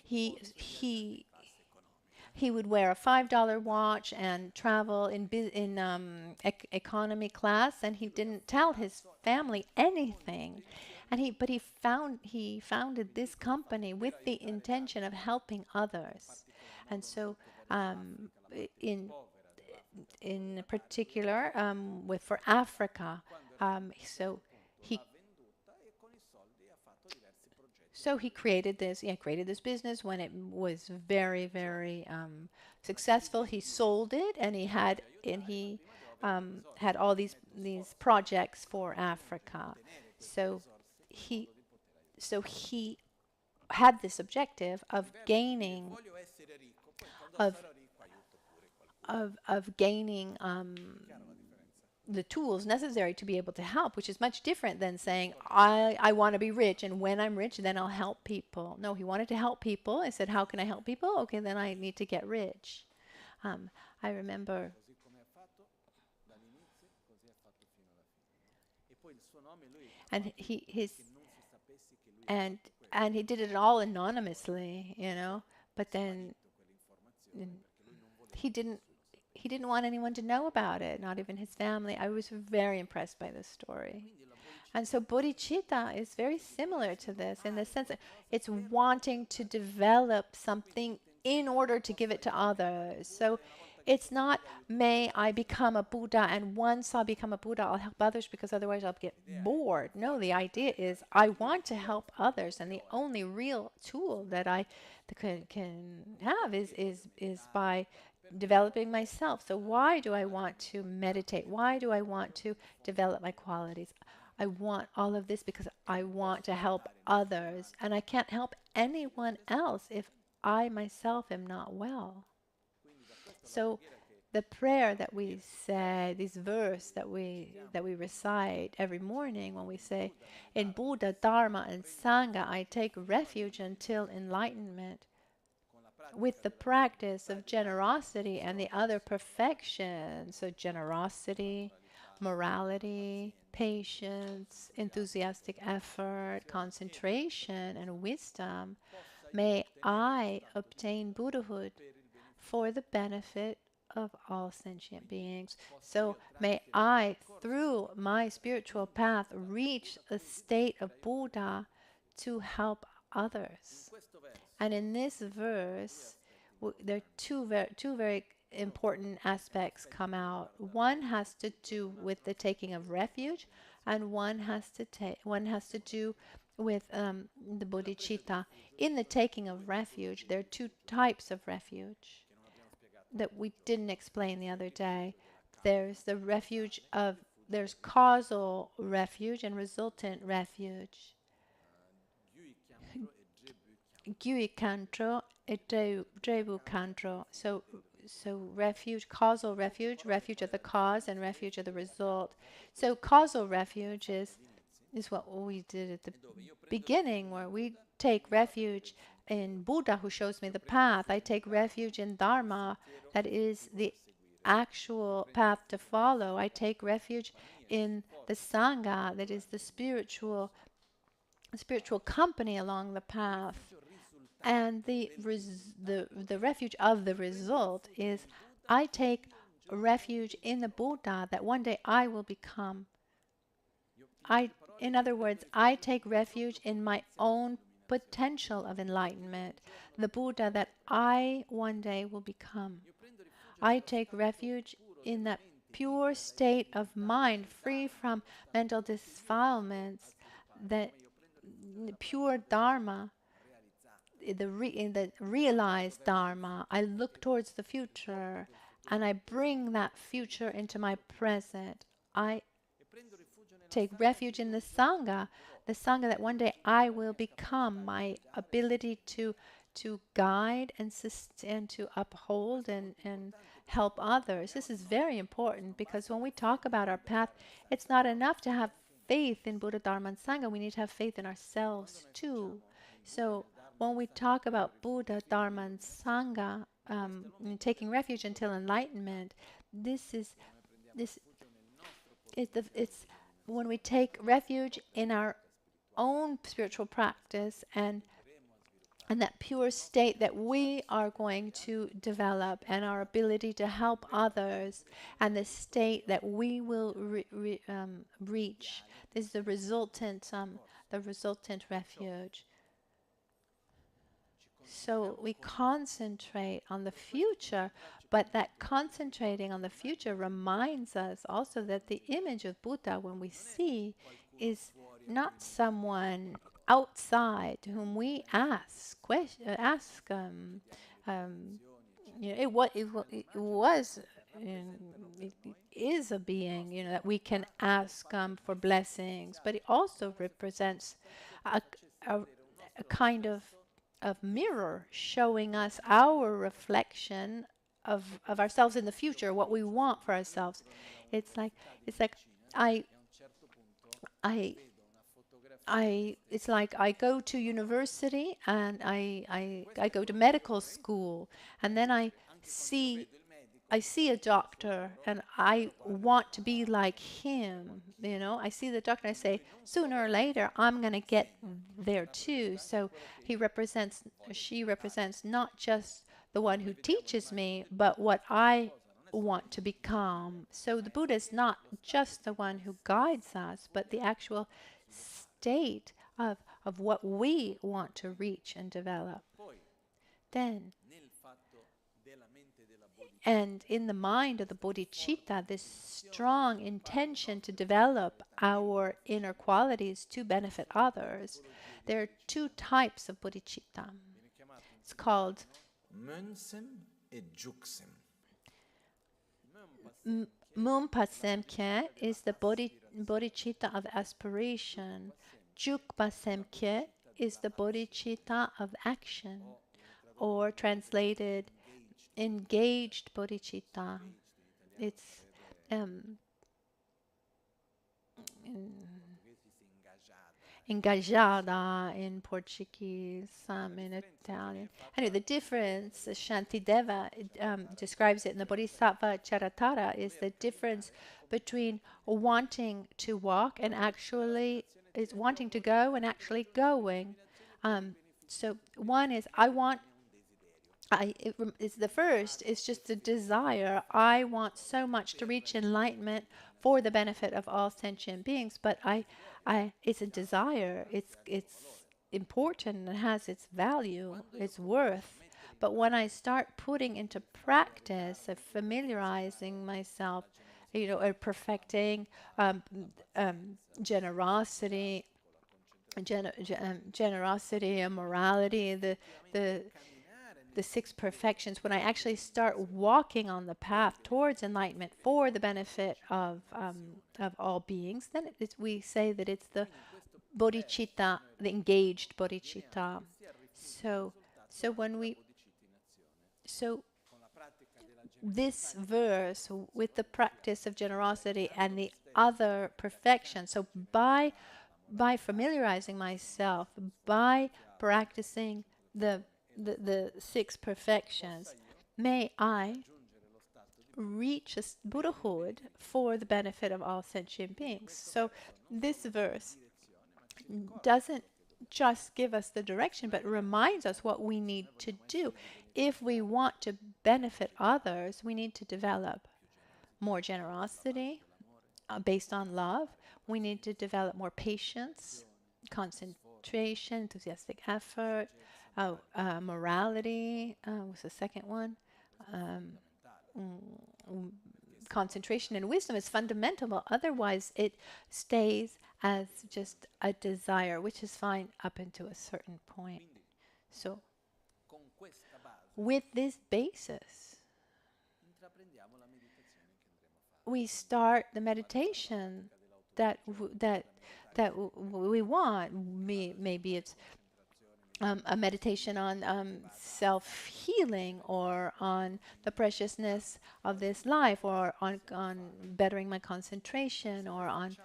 He he would wear a $5 watch and travel in economy class, and he didn't tell his family anything. And he founded this company with the intention of helping others. And so, in particular, with for Africa, so he he created this. Yeah, created this business when it was very, very successful. He sold it, and he had all these projects for Africa. So he he had this objective of gaining of gaining the tools necessary to be able to help, which is much different than saying, I want to be rich, and when I'm rich, then I'll help people. No, he wanted to help people. I said, how can I help people? Okay, then I need to get rich. I remember. And he did it all anonymously, but then he didn't want anyone to know about it, not even his family. I was very impressed by this story. And so bodhicitta is very similar to this in the sense that it's wanting to develop something in order to give it to others. So it's not, may I become a Buddha, and once I become a Buddha, I'll help others because otherwise I'll get bored. No, the idea is I want to help others, and the only real tool that I can have is by developing myself. So why do I want to meditate? Why do I want to develop my qualities? I want all of this because I want to help others, and I can't help anyone else if I myself am not well. So the prayer that we say, this verse that we recite every morning when we say, in Buddha, Dharma, and Sangha, I take refuge until enlightenment. With the practice of generosity and the other perfections, so generosity, morality, patience, enthusiastic effort, concentration, and wisdom, may I obtain Buddhahood for the benefit of all sentient beings. So may I, through my spiritual path, reach a state of Buddha to help others. And in this verse, there are two very important aspects come out. One has to do with the taking of refuge, and one has to do with the bodhicitta. In the taking of refuge, there are two types of refuge that we didn't explain the other day. There's the refuge of, there's causal refuge and resultant refuge. Gyui kantro et drebu kantro. So refuge, causal refuge, refuge of the cause, and refuge of the result. So causal refuge is what we did at the beginning, where we take refuge in Buddha, who shows me the path. I take refuge in Dharma, that is the actual path to follow. I take refuge in the Sangha, that is the spiritual company along the path. And the refuge of the result is I take refuge in the Buddha that one day I will become. In other words, I take refuge in my own potential of enlightenment, the Buddha that I one day will become. I take refuge in that pure state of mind, free from mental defilements, that pure Dharma, in the realized Dharma. I look towards the future and I bring that future into my present. I take refuge in the Sangha that one day I will become. My ability to guide and to uphold and help others. This is very important, because when we talk about our path, it's not enough to have faith in Buddha, Dharma, and Sangha. We need to have faith in ourselves too. So when we talk about Buddha, Dharma, and Sangha, taking refuge until enlightenment, it's when we take refuge in our own spiritual practice and that pure state that we are going to develop, and our ability to help others, and the state that we will reach. This is the resultant the resultant refuge. So we concentrate on the future, but that concentrating on the future reminds us also that the image of Buddha, when we see, is not someone outside whom we um, it was, it is a being, that we can ask for blessings, but it also represents a, a, a kind of mirror showing us our reflection of ourselves in the future, what we want for ourselves. It's like I I it's like I go to university and I go to medical school, and then see I see a doctor and I want to be like him. I see the doctor and I say, sooner or later, I'm going to get there too. So she represents not just the one who teaches me, but what I want to become. So the Buddha is not just the one who guides us, but the actual state of what we want to reach and develop. Then, and in the mind of the bodhicitta, this strong intention to develop our inner qualities to benefit others, there are two types of bodhicitta. It's called Mönsem e Juksem. Mumpa Semkye is the bodhicitta of aspiration. Jukpa Semkye is the bodhicitta of action, or translated, engaged bodhicitta. It's engajada in Portuguese, in Italian. Anyway, the difference, Shantideva describes it in the Bodhisattva Charatara, is the difference between wanting to walk and actually is wanting to go and actually going. So one is it's the first. It's just a desire. I want so much to reach enlightenment for the benefit of all sentient beings, but it's a desire. It's important and has its value, its worth. But when I start putting into practice of familiarizing myself, or perfecting generosity, generosity and morality, the six perfections, when I actually start walking on the path towards enlightenment for the benefit of all beings, then we say that it's the bodhicitta, the engaged bodhicitta. So this verse, with the practice of generosity and the other perfection, so by familiarizing myself, by practicing the six perfections, may I reach Buddhahood for the benefit of all sentient beings. So this verse doesn't just give us the direction, but reminds us what we need to do. If we want to benefit others, we need to develop more generosity based on love. We need to develop more patience, concentration, enthusiastic effort. Morality was the second one. Concentration and wisdom is fundamental, otherwise it stays as just a desire, which is fine up until a certain point. So, with this basis, we start the meditation that we want. Maybe it's a meditation on self-healing, or on the preciousness of this life, or on bettering my concentration, or on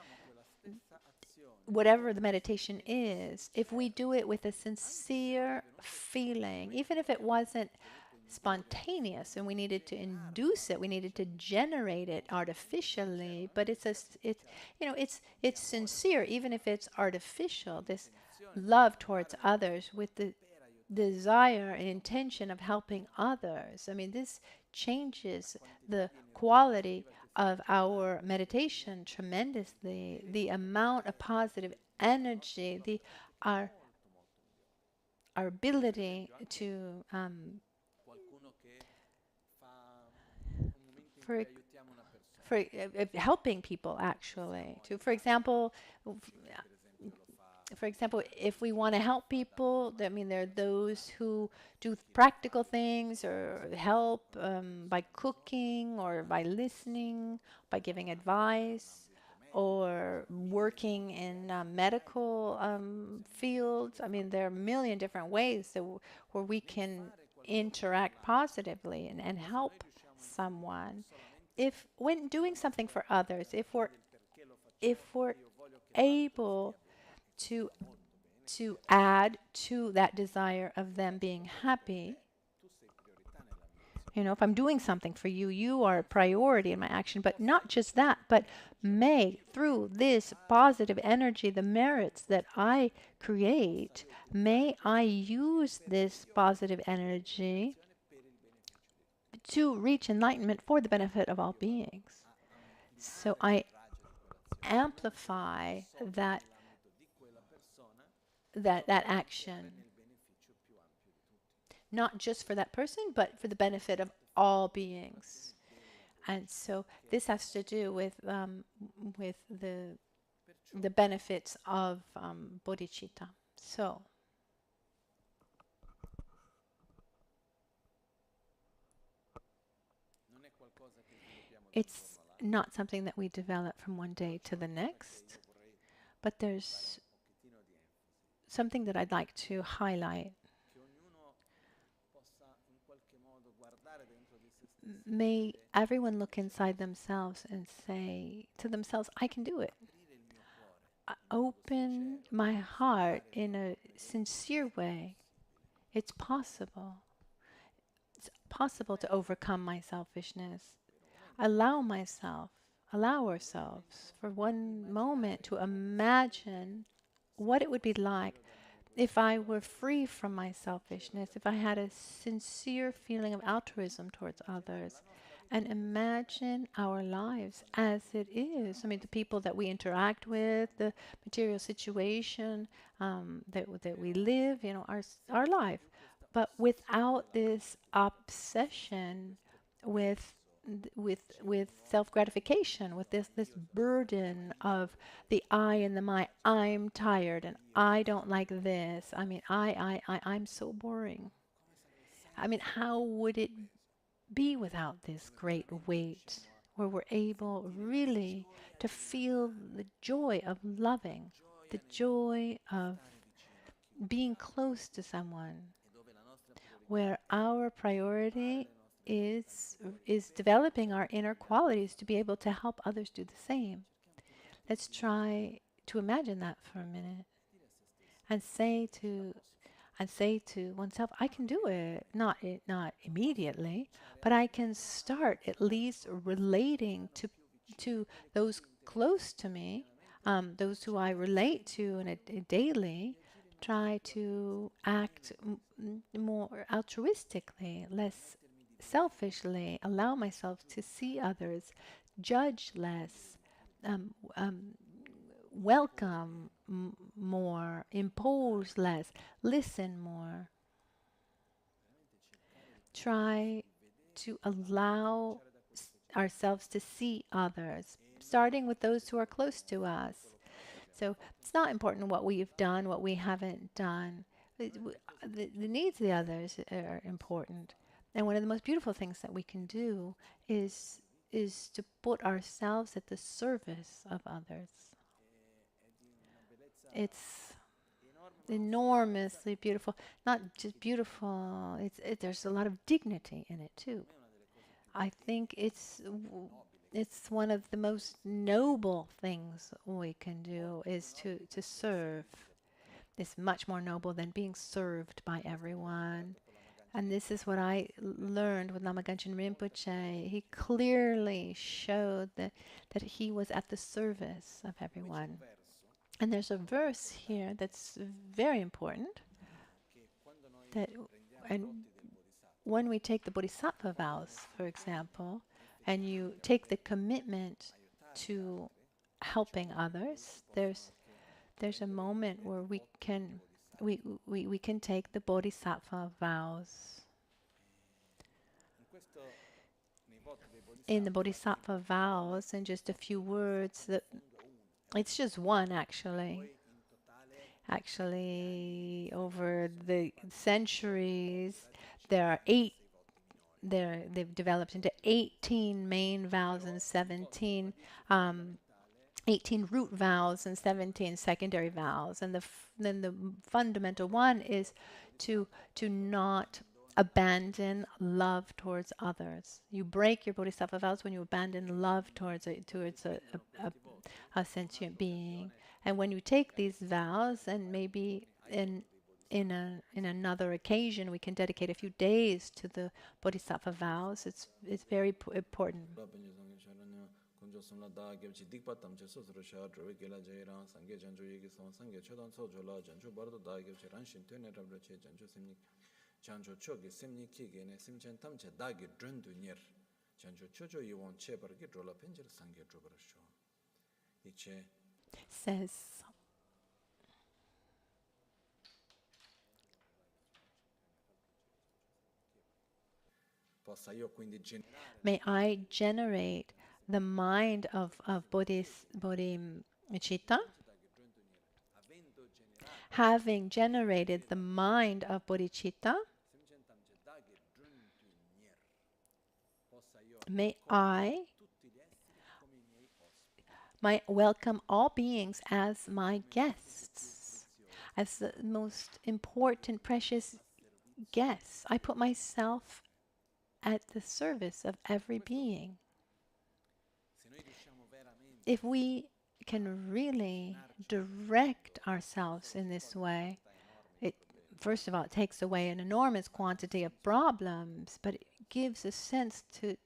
whatever the meditation is. If we do it with a sincere feeling, even if it wasn't spontaneous and we needed to induce it, we needed to generate it artificially, but it's sincere, even if it's artificial, this love towards others with the desire and intention of helping others. I mean, this changes the quality of our meditation tremendously. The amount of positive energy, our our ability to for helping people actually. To, for example, if we want to help people, I mean, there are those who do practical things or help by cooking or by listening, by giving advice, or working in medical fields. I mean, there are a million different ways where we can interact positively and help someone. If when doing something for others, if we're able to add to that desire of them being happy. You know, if I'm doing something for you, you are a priority in my action. But not just that, but may, through this positive energy, the merits that I create, may I use this positive energy to reach enlightenment for the benefit of all beings. So I amplify that action, not just for that person, but for the benefit of all beings. And so this has to do with the benefits of bodhicitta. So it's not something that we develop from one day to the next, but there's something that I'd like to highlight. May everyone look inside themselves and say to themselves, I can do it. Open my heart in a sincere way. It's possible. It's possible to overcome my selfishness. Allow ourselves for one moment to imagine what it would be like if I were free from my selfishness, if I had a sincere feeling of altruism towards others, and imagine our lives as it is. I mean, the people that we interact with, the material situation that we live, you know, our life, but without this obsession with self-gratification, with this burden of the I and the my. I'm tired and I don't like this. I mean, I'm so boring. I mean, how would it be without this great weight where we're able really to feel the joy of loving, the joy of being close to someone, where our priority is developing our inner qualities to be able to help others do the same. Let's try to imagine that for a minute and say to oneself, I can do it. Not immediately, but I can start at least relating to those close to me, those who I relate to in a daily. Try to act more altruistically, less selfishly, allow myself to see others, judge less, um, um, welcome more, impose less, listen more. Try to allow ourselves to see others, starting with those who are close to us. So it's not important what we've done, what we haven't done. The needs of the others are important. And one of the most beautiful things that we can do is to put ourselves at the service of others. It's enormously beautiful. Not just beautiful, there's a lot of dignity in it too. I think it's one of the most noble things we can do is to serve. It's much more noble than being served by everyone. And this is what I learned with Lama Michel Rinpoche. He clearly showed that he was at the service of everyone. And there's a verse here that's very important, that and when we take the bodhisattva vows, for example, and you take the commitment to helping others, there's a moment where we can take the bodhisattva vows. In the bodhisattva vows, in just a few words, that it's just one actually. Actually, over the centuries, there are they've developed into 18 main vows and 18 root vows and 17 secondary vows. And then the fundamental one is to not abandon love towards others. You break your bodhisattva vows when you abandon love towards a sentient being. And when you take these vows, and maybe in another occasion we can dedicate a few days to the bodhisattva vows. It's very important. Says, may I generate the mind of bodhicitta. Having generated the mind of bodhicitta, may I welcome all beings as my guests, as the most important, precious guests. I put myself at the service of every being. If we can really direct ourselves in this way, it first of all, it takes away an enormous quantity of problems, but it gives a sense to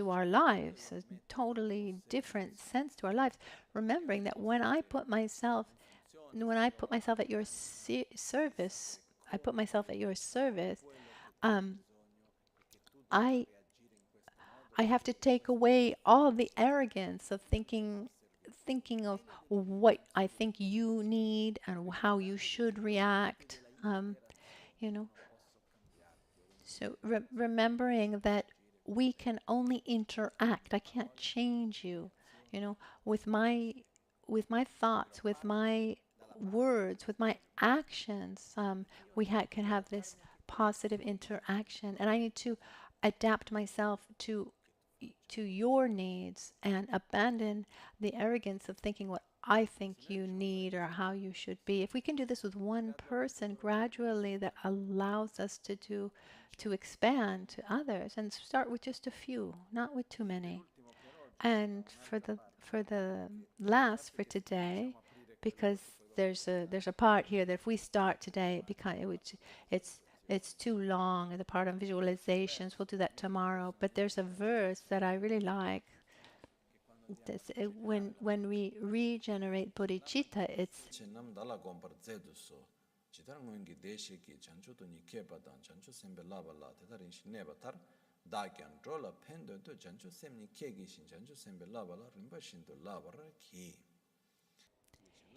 our lives, a totally different sense to our lives. Remembering that when I put myself at your service, I have to take away all the arrogance of thinking of what I think you need and how you should react. You know, so remembering that we can only interact. I can't change you. You know, with my thoughts, with my words, with my actions, we can have this positive interaction, and I need to adapt myself to your needs and abandon the arrogance of thinking what I think you need or how you should be. If we can do this with one person, gradually that allows us to expand to others and start with just a few, not with too many. And for the last for today, because there's a part here that if we start today, it's too long. The part on visualizations, we'll do that tomorrow. But there's a verse that I really like. When we regenerate bodhicitta, it's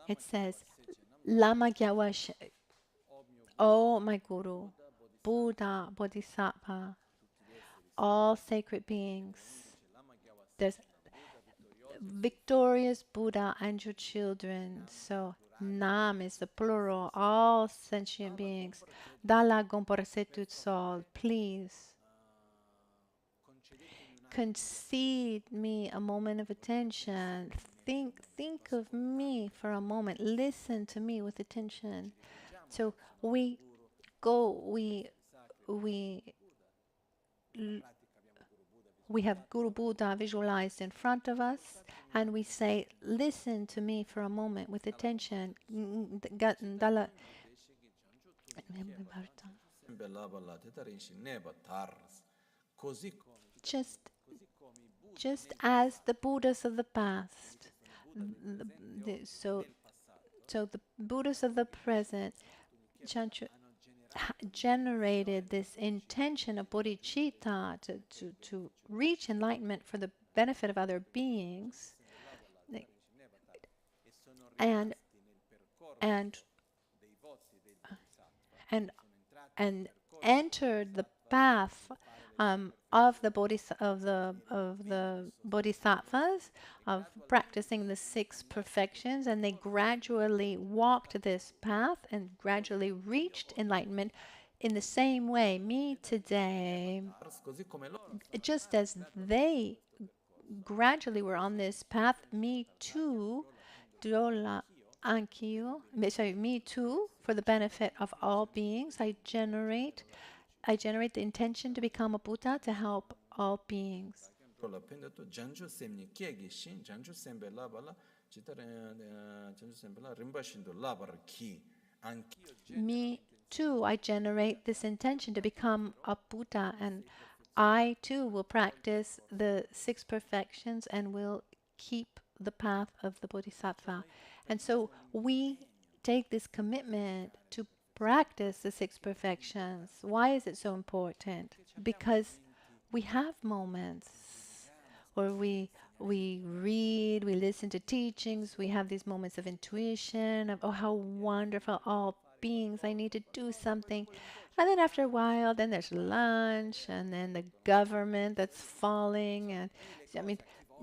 it says, Lama Gyawash, oh my Guru, Buddha, Bodhisattva, all sacred beings. There's victorious Buddha and your children. So Nam is the plural, all sentient beings. Dala Gomporasetu Sol, please concede me a moment of attention. Think of me for a moment. Listen to me with attention. So we have Guru Buddha visualized in front of us, and we say, listen to me for a moment with attention. Just as the Buddhas of the past, so the Buddhas of the present, generated this intention of bodhicitta to reach enlightenment for the benefit of other beings, and and and and entered the path of the bodhisattvas, of practicing the six perfections, and they gradually walked this path and gradually reached enlightenment. In the same way, me today, così come loro just as they gradually were on this path, me too, Dola Anch'io, sorry, me too, for the benefit of all beings, I generate the intention to become a Buddha to help all beings. l'apprende tu janju semni kiegi shin janju sembe la bala chitare janju sembe la rimba shindo la bar ki anch'io Me too, I generate this intention to become a Buddha, and I too will practice the six perfections and will keep the path of the Bodhisattva. And so we take this commitment to practice the six perfections. Why is it so important? Because we have moments where we read, we listen to teachings, we have these moments of intuition, of, oh, how wonderful, all beings, I need to do something. And then after a while, then there's lunch, and then the government that's falling, and I mean,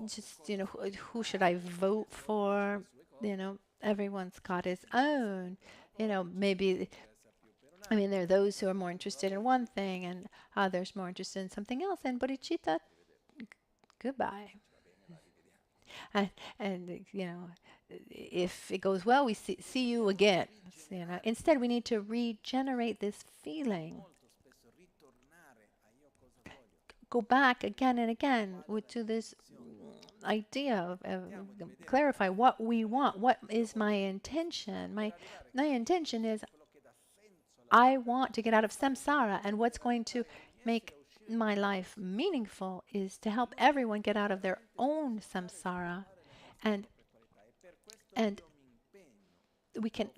just, who should I vote for? Everyone's got his own. Maybe, I mean, there are those who are more interested in one thing and others more interested in something else. And bodhicitta, goodbye. And if it goes well, we see you again. Instead, we need to regenerate this feeling. Go back again and again to this idea of clarify what we want. What is my intention? My intention is I want to get out of samsara, and what's going to make my life meaningful is to help everyone get out of their own samsara. And the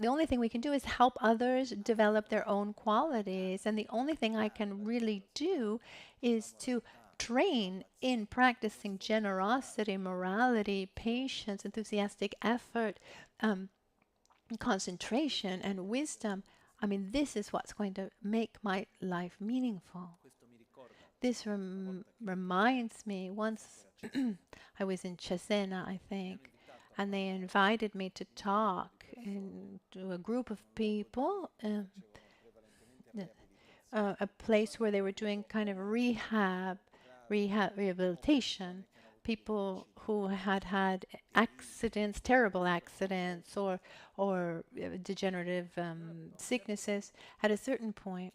only thing we can do is help others develop their own qualities. And the only thing I can really do is to train in practicing generosity, morality, patience, enthusiastic effort, concentration, and wisdom. I mean, this is what's going to make my life meaningful. This reminds me, once I was in Cesena, I think, and they invited me to talk to a group of people, a place where they were doing kind of rehabilitation, people who had accidents, terrible accidents, or degenerative sicknesses. At a certain point,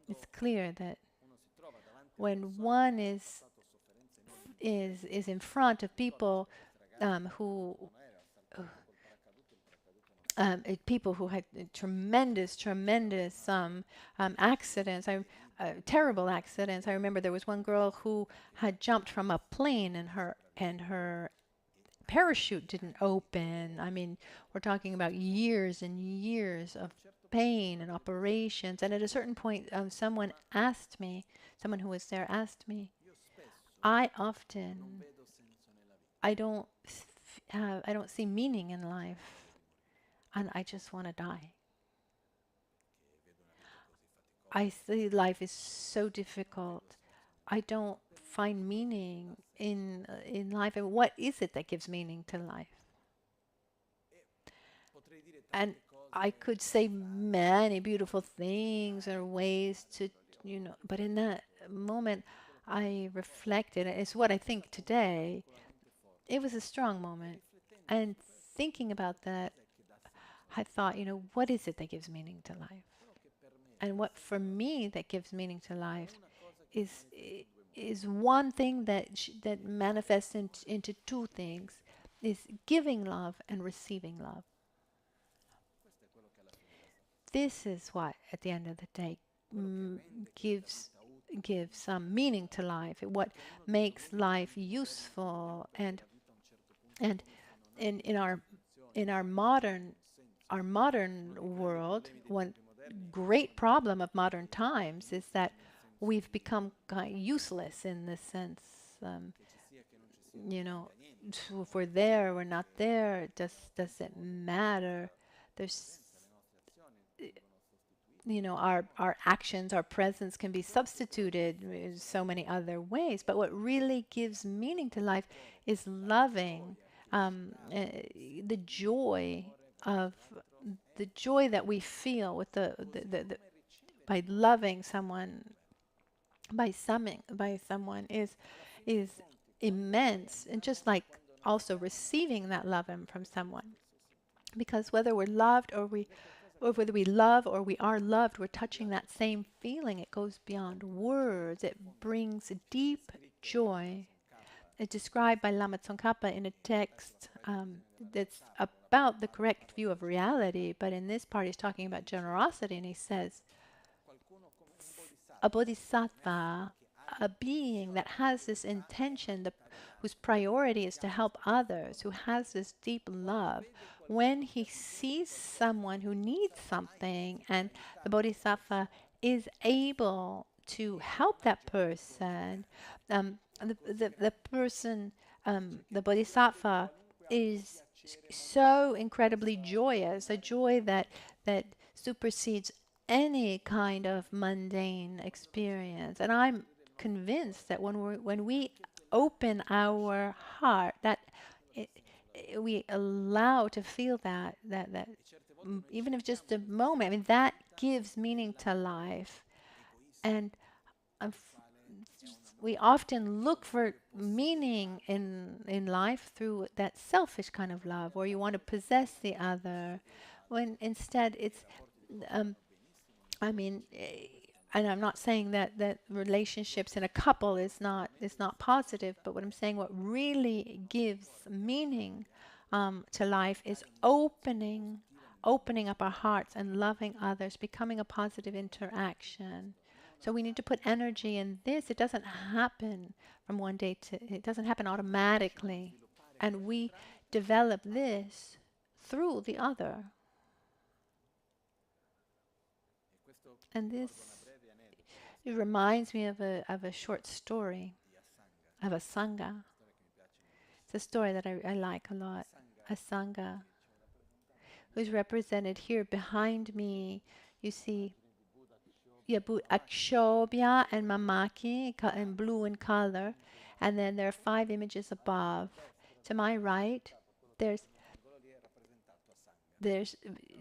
it's clear that when one is in front of people people who had tremendous accidents, terrible accidents. I remember there was one girl who had jumped from a plane, and her parachute didn't open. I mean, we're talking about years and years of pain and operations. And at a certain point, someone who was there asked me, I don't see meaning in life, and I just want to die. I see life is so difficult. I don't find meaning in life. And what is it that gives meaning to life? And I could say many beautiful things or ways to, but in that moment, I reflected. It's what I think today. It was a strong moment. And thinking about that, I thought, what is it that gives meaning to life? And what for me that gives meaning to life is one thing that manifests into two things, is giving love and receiving love. This is what, at the end of the day, gives some meaning to life. What makes life useful, and in our modern world, great problem of modern times is that we've become kind of useless in this sense. You know, if we're there, we're not there, it just doesn't matter. There's, our actions, our presence can be substituted in so many other ways. But what really gives meaning to life is loving, the joy of the joy that we feel with the by loving someone, by someone is immense, and just like also receiving that love from someone, because whether we're loved or whether we love or we are loved, we're touching that same feeling. It goes beyond words. It brings deep joy. It's described by Lama Tsongkhapa in a text that's about the correct view of reality, but in this part he's talking about generosity, and he says, a bodhisattva, a being that has this intention, whose priority is to help others, who has this deep love, when he sees someone who needs something and the bodhisattva is able to help that person, the person, the bodhisattva is so incredibly joyous, a joy that supersedes any kind of mundane experience. And I'm convinced that when we open our heart, that we allow to feel that even if just a moment, I mean, that gives meaning to life. And we often look for meaning in life through that selfish kind of love, where you want to possess the other, when instead it's I mean, and I'm not saying that relationships in a couple is not positive, but what I'm saying, what really gives meaning to life is opening up our hearts and loving others, becoming a positive interaction. So we need to put energy in this. It doesn't happen from one day to, it doesn't happen automatically. And we develop this through the other. And this, it reminds me of a short story of a sangha. It's a story that I like a lot. A sangha who's represented here behind me. You see Akshobhya and Mamaki in blue in color. And then there are 5 images above. To my right, there's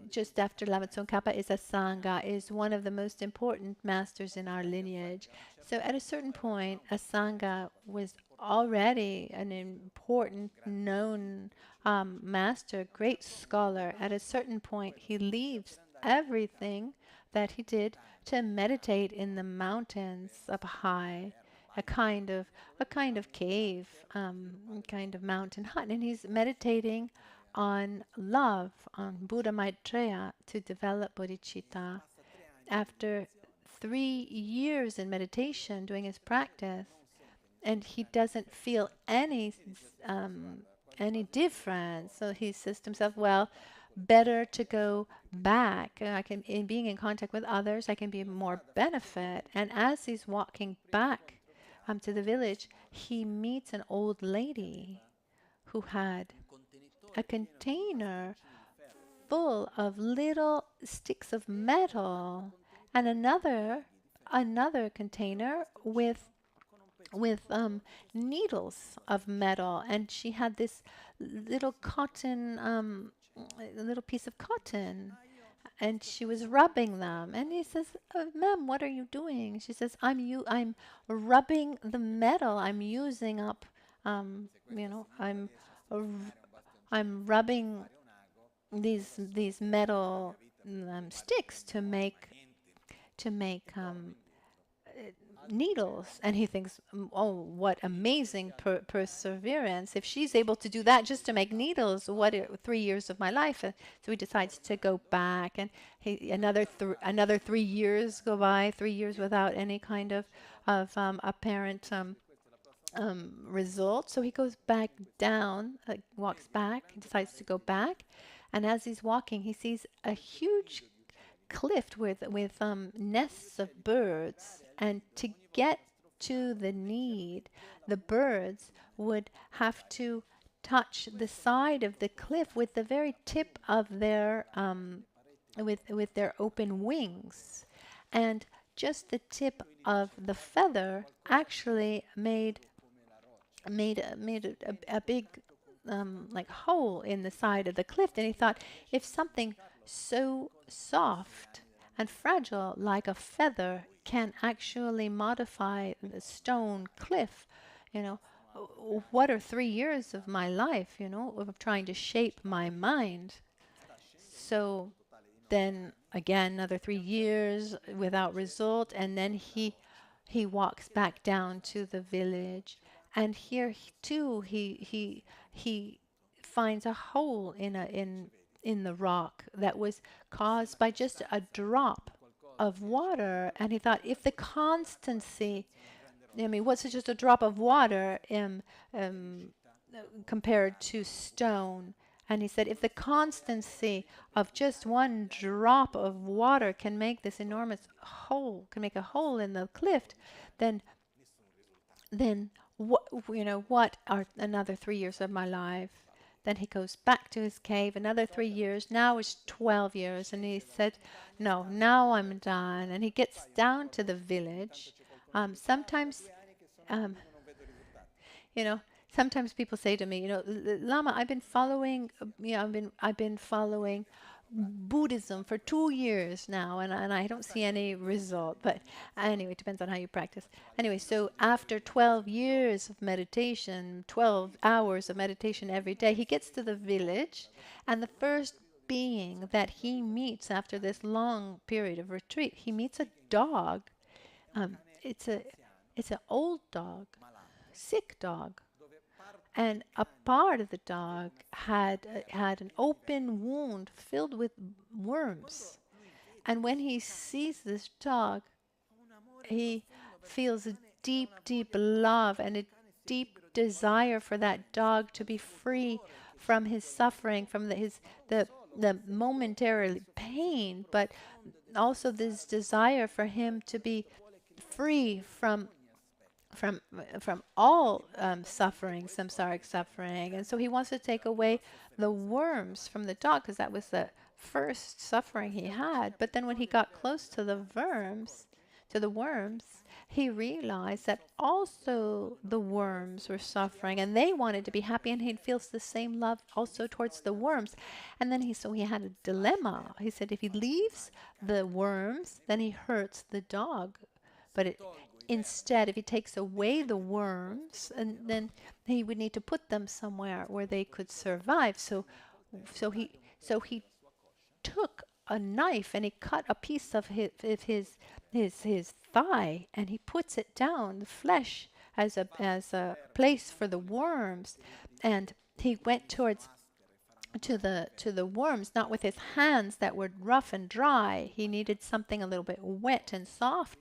just after Lama Tsongkhapa is a Sangha, is one of the most important masters in our lineage. So at a certain point, a Sangha was already an important, known master, great scholar. At a certain point, he leaves everything that he did to meditate in the mountains up high, a kind of cave, kind of mountain hut, and he's meditating on love, on Buddha Maitreya, to develop bodhicitta. After 3 years in meditation, doing his practice, and he doesn't feel any difference. So he says to himself, "Well, better to go back. I can, in being in contact with others, I can be more benefit." And as he's walking back to the village, he meets an old lady who had a container full of little sticks of metal, and another container with needles of metal, and she had this little cotton, a little piece of cotton, and she was rubbing them. And he says, "Ma'am, what are you doing?" She says, I'm rubbing the metal. I'm using up, I'm rubbing these metal sticks to make needles." And he thinks, "Oh, what amazing perseverance! If she's able to do that just to make needles, what 3 years of my life?" So he decides to go back, and another 3 years go by, 3 years without any kind of apparent result. So he goes back down, walks back, he decides to go back, and as he's walking, he sees a huge cliff with nests of birds, and to get to the need, the birds would have to touch the side of the cliff with the very tip of their with their open wings, and just the tip of the feather actually made a big like hole in the side of the cliff. And he thought, if something so soft and fragile like a feather can actually modify the stone cliff, you know, what are 3 years of my life, of trying to shape my mind? So then again, another 3 years without result, and then he walks back down to the village, and here too he finds a hole in the rock that was caused by just a drop of water. And he thought, if the constancy, I mean, what's just a drop of water um, compared to stone? And he said, if the constancy of just one drop of water can make this enormous hole, can make a hole in the cliff, then what are another 3 years of my life? Then he goes back to his cave, another 3 years. Now it's 12 years. And he said, no, now I'm done. And he gets down to the village. Sometimes, um, you know, sometimes people say to me, Lama, I've been following, I've been following Buddhism for 2 years now, and I don't see any result. But anyway, it depends on how you practice. Anyway, so after 12 years of meditation, 12 hours of meditation every day, he gets to the village, and the first being that he meets after this long period of retreat, he meets a dog. It's an old dog, sick dog. And a part of the dog had an open wound filled with worms. And when he sees this dog, he feels a deep, deep love and a deep desire for that dog to be free from his suffering, from the momentary pain, but also this desire for him to be free from all suffering, samsaric suffering. And so he wants to take away the worms from the dog, because that was the first suffering he had. But then when he got close to the worms, he realized that also the worms were suffering and they wanted to be happy, and he feels the same love also towards the worms. And then he had a dilemma. He said if he leaves the worms, then he hurts the dog. But instead, if he takes away the worms, and then he would need to put them somewhere where they could survive. So he took a knife and he cut a piece of his thigh, and he puts it down, the flesh, as a place for the worms. And he went to the worms, not with his hands that were rough and dry. He needed something a little bit wet and soft.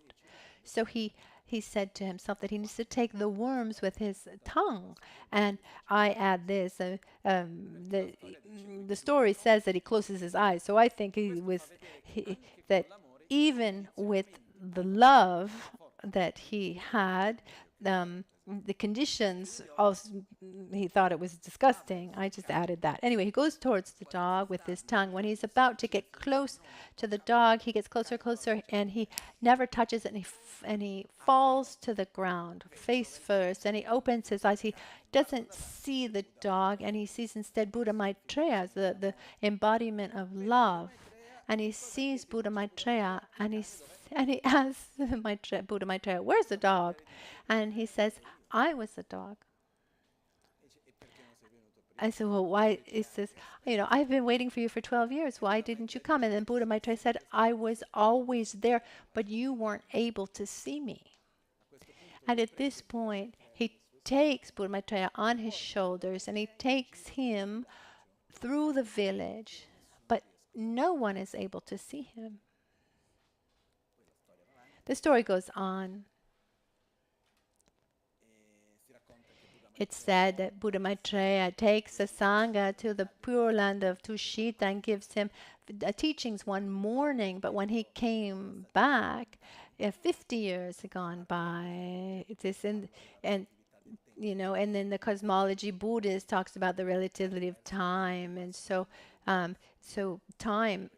So he said to himself that he needs to take the worms with his tongue. And I add this, the story says that he closes his eyes. So I think that even with the love that he had, the conditions, also, he thought it was disgusting. I just added that. Anyway, he goes towards the dog with his tongue. When he's about to get close to the dog, he gets closer, and he never touches it, and he falls to the ground, face first, and he opens his eyes. He doesn't see the dog, and he sees instead Buddha Maitreya, the embodiment of love. And he sees Buddha Maitreya, and he asks Buddha Maitreya, "Where's the dog?" And he says, "I was the dog." I said, "Well, why?" He says, "I've been waiting for you for 12 years. Why didn't you come?" And then Buddha Maitreya said, "I was always there, but you weren't able to see me." And at this point, he takes Buddha Maitreya on his shoulders, and he takes him through the village, but no one is able to see him. The story goes on. It's said that Buddha Maitreya takes the Sangha to the Pure Land of Tushita and gives him teachings one morning, but when he came back, 50 years had gone by. And and then the cosmology Buddhist talks about the relativity of time, and so time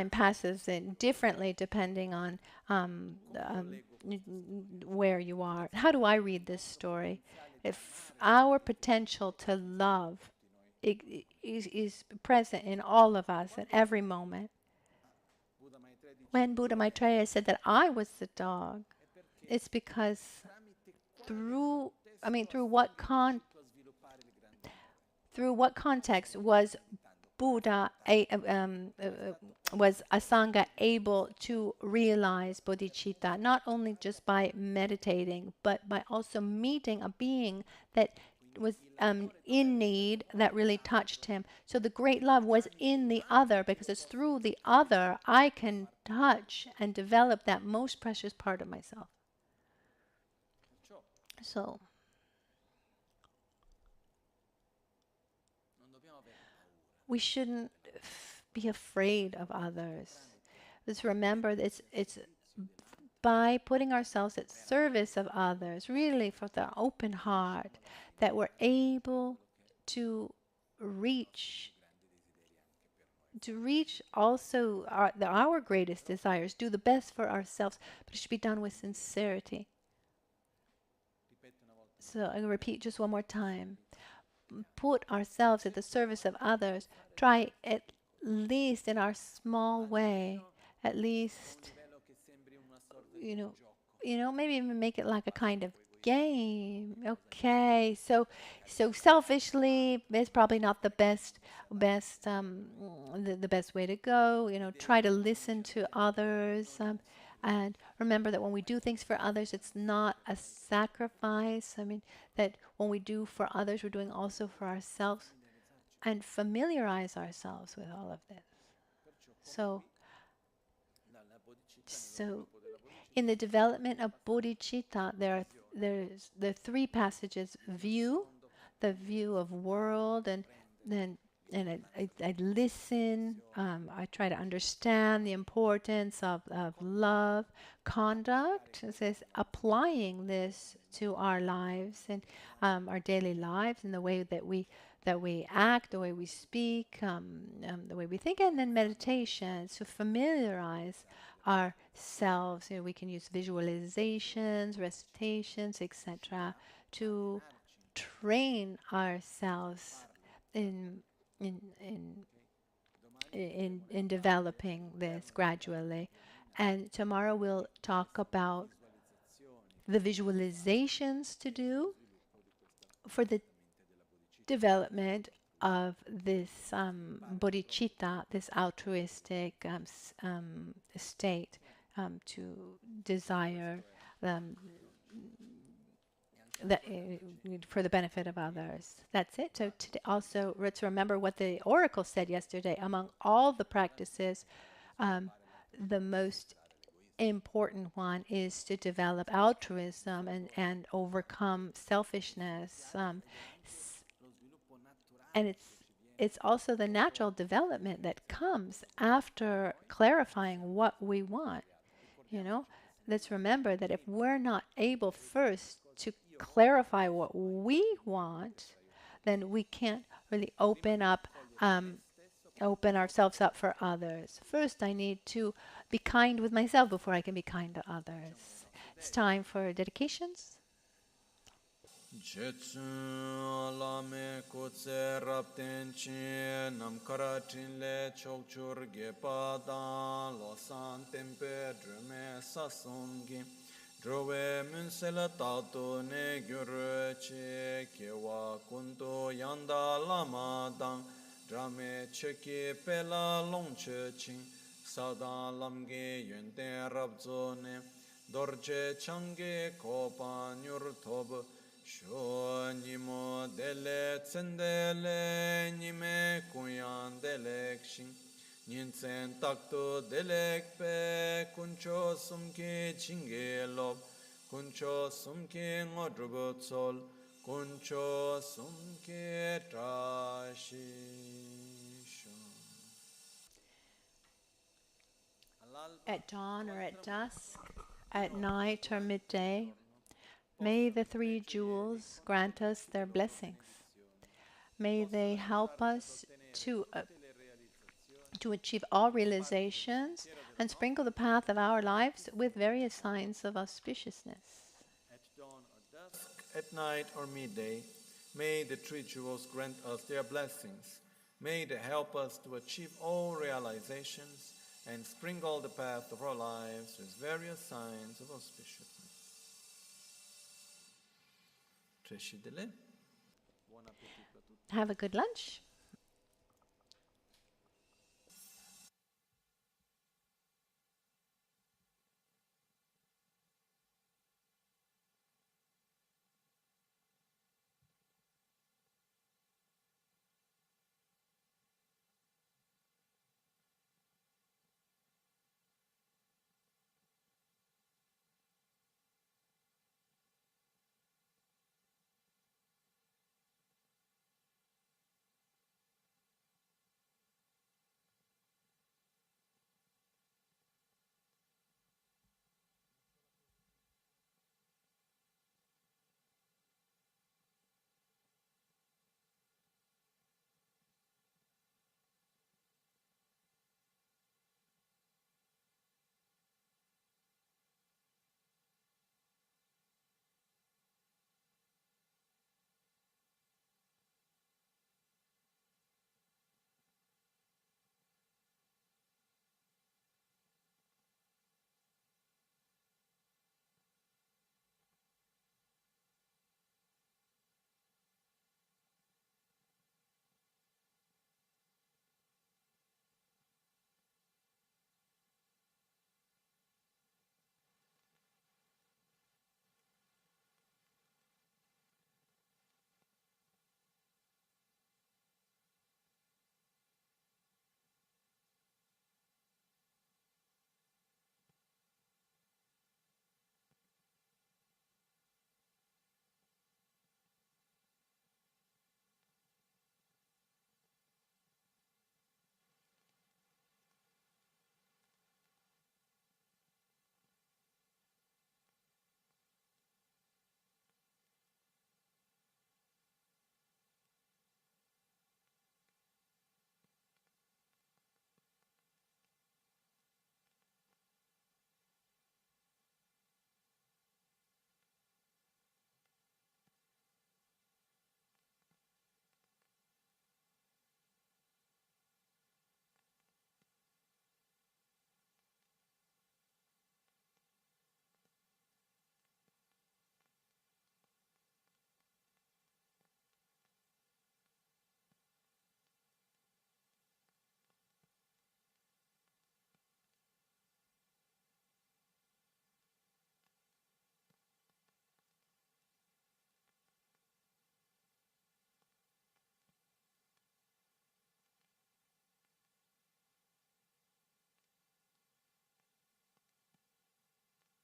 passes in differently depending on where you are. How do I read this story? If our potential to love is present in all of us at every moment. When Buddha Maitreya said that I was the dog, it's because through through what context was Buddha was Asanga able to realize bodhicitta, not only just by meditating, but by also meeting a being that was in need, that really touched him. So the great love was in the other, because it's through the other I can touch and develop that most precious part of myself. So we shouldn't be afraid of others. Let's remember that it's by putting ourselves at service of others, really for the open heart, that we're able to reach also our greatest desires, do the best for ourselves, but it should be done with sincerity. So I'm going to repeat just one more time. Put ourselves at the service of others. Try at least in our small way, at least, maybe even make it like a kind of game. Okay, so selfishly, it's probably not the best the best way to go. Try to listen to others, and remember that when we do things for others, it's not a sacrifice. I mean, that when we do for others, we're doing also for ourselves, and familiarize ourselves with all of this. So in the development of bodhicitta, there's the three passages: view, the view of world, and then I listen. I try to understand the importance of love. Conduct, it says, applying this to our lives and our daily lives, and the way that we act, the way we speak, the way we think, and then meditation. So familiarize ourselves. We can use visualizations, recitations, etc., to train ourselves in developing this gradually. And tomorrow we'll talk about the visualizations to do for the development of this bodhicitta, this altruistic state, to desire for the benefit of others. That's it. So today also, let's remember what the oracle said yesterday. Among all the practices, the most important one is to develop altruism and overcome selfishness. And it's also the natural development that comes after clarifying what we want. Let's remember that if we're not able first to clarify what we want, then we can't really open ourselves up for others. First, I need to be kind with myself before I can be kind to others. It's time for dedications. Jetsun lame kutse rapten chi nam karatin le chokchur gepadan losan tempe drume sasongi drove munsela tato ne gyuru chi kewa kunto yanda lama dang drame cheki pela longche ching sadan lamge yunten rabzo ne dorje change kopa nyur tob Sho nimo dele tsendele nime kuyan delek shing Ninsen takto delek pe kuncho sumki chinge lop Kuncho sumki ngodrubo tsol kuncho sumke trashisho. At dawn or at dusk, at night or midday, may the three jewels grant us their blessings. May they help us to achieve all realizations and sprinkle the path of our lives with various signs of auspiciousness. At dawn or dusk, at night or midday, may the three jewels grant us their blessings. May they help us to achieve all realizations and sprinkle the path of our lives with various signs of auspiciousness. Have a good lunch.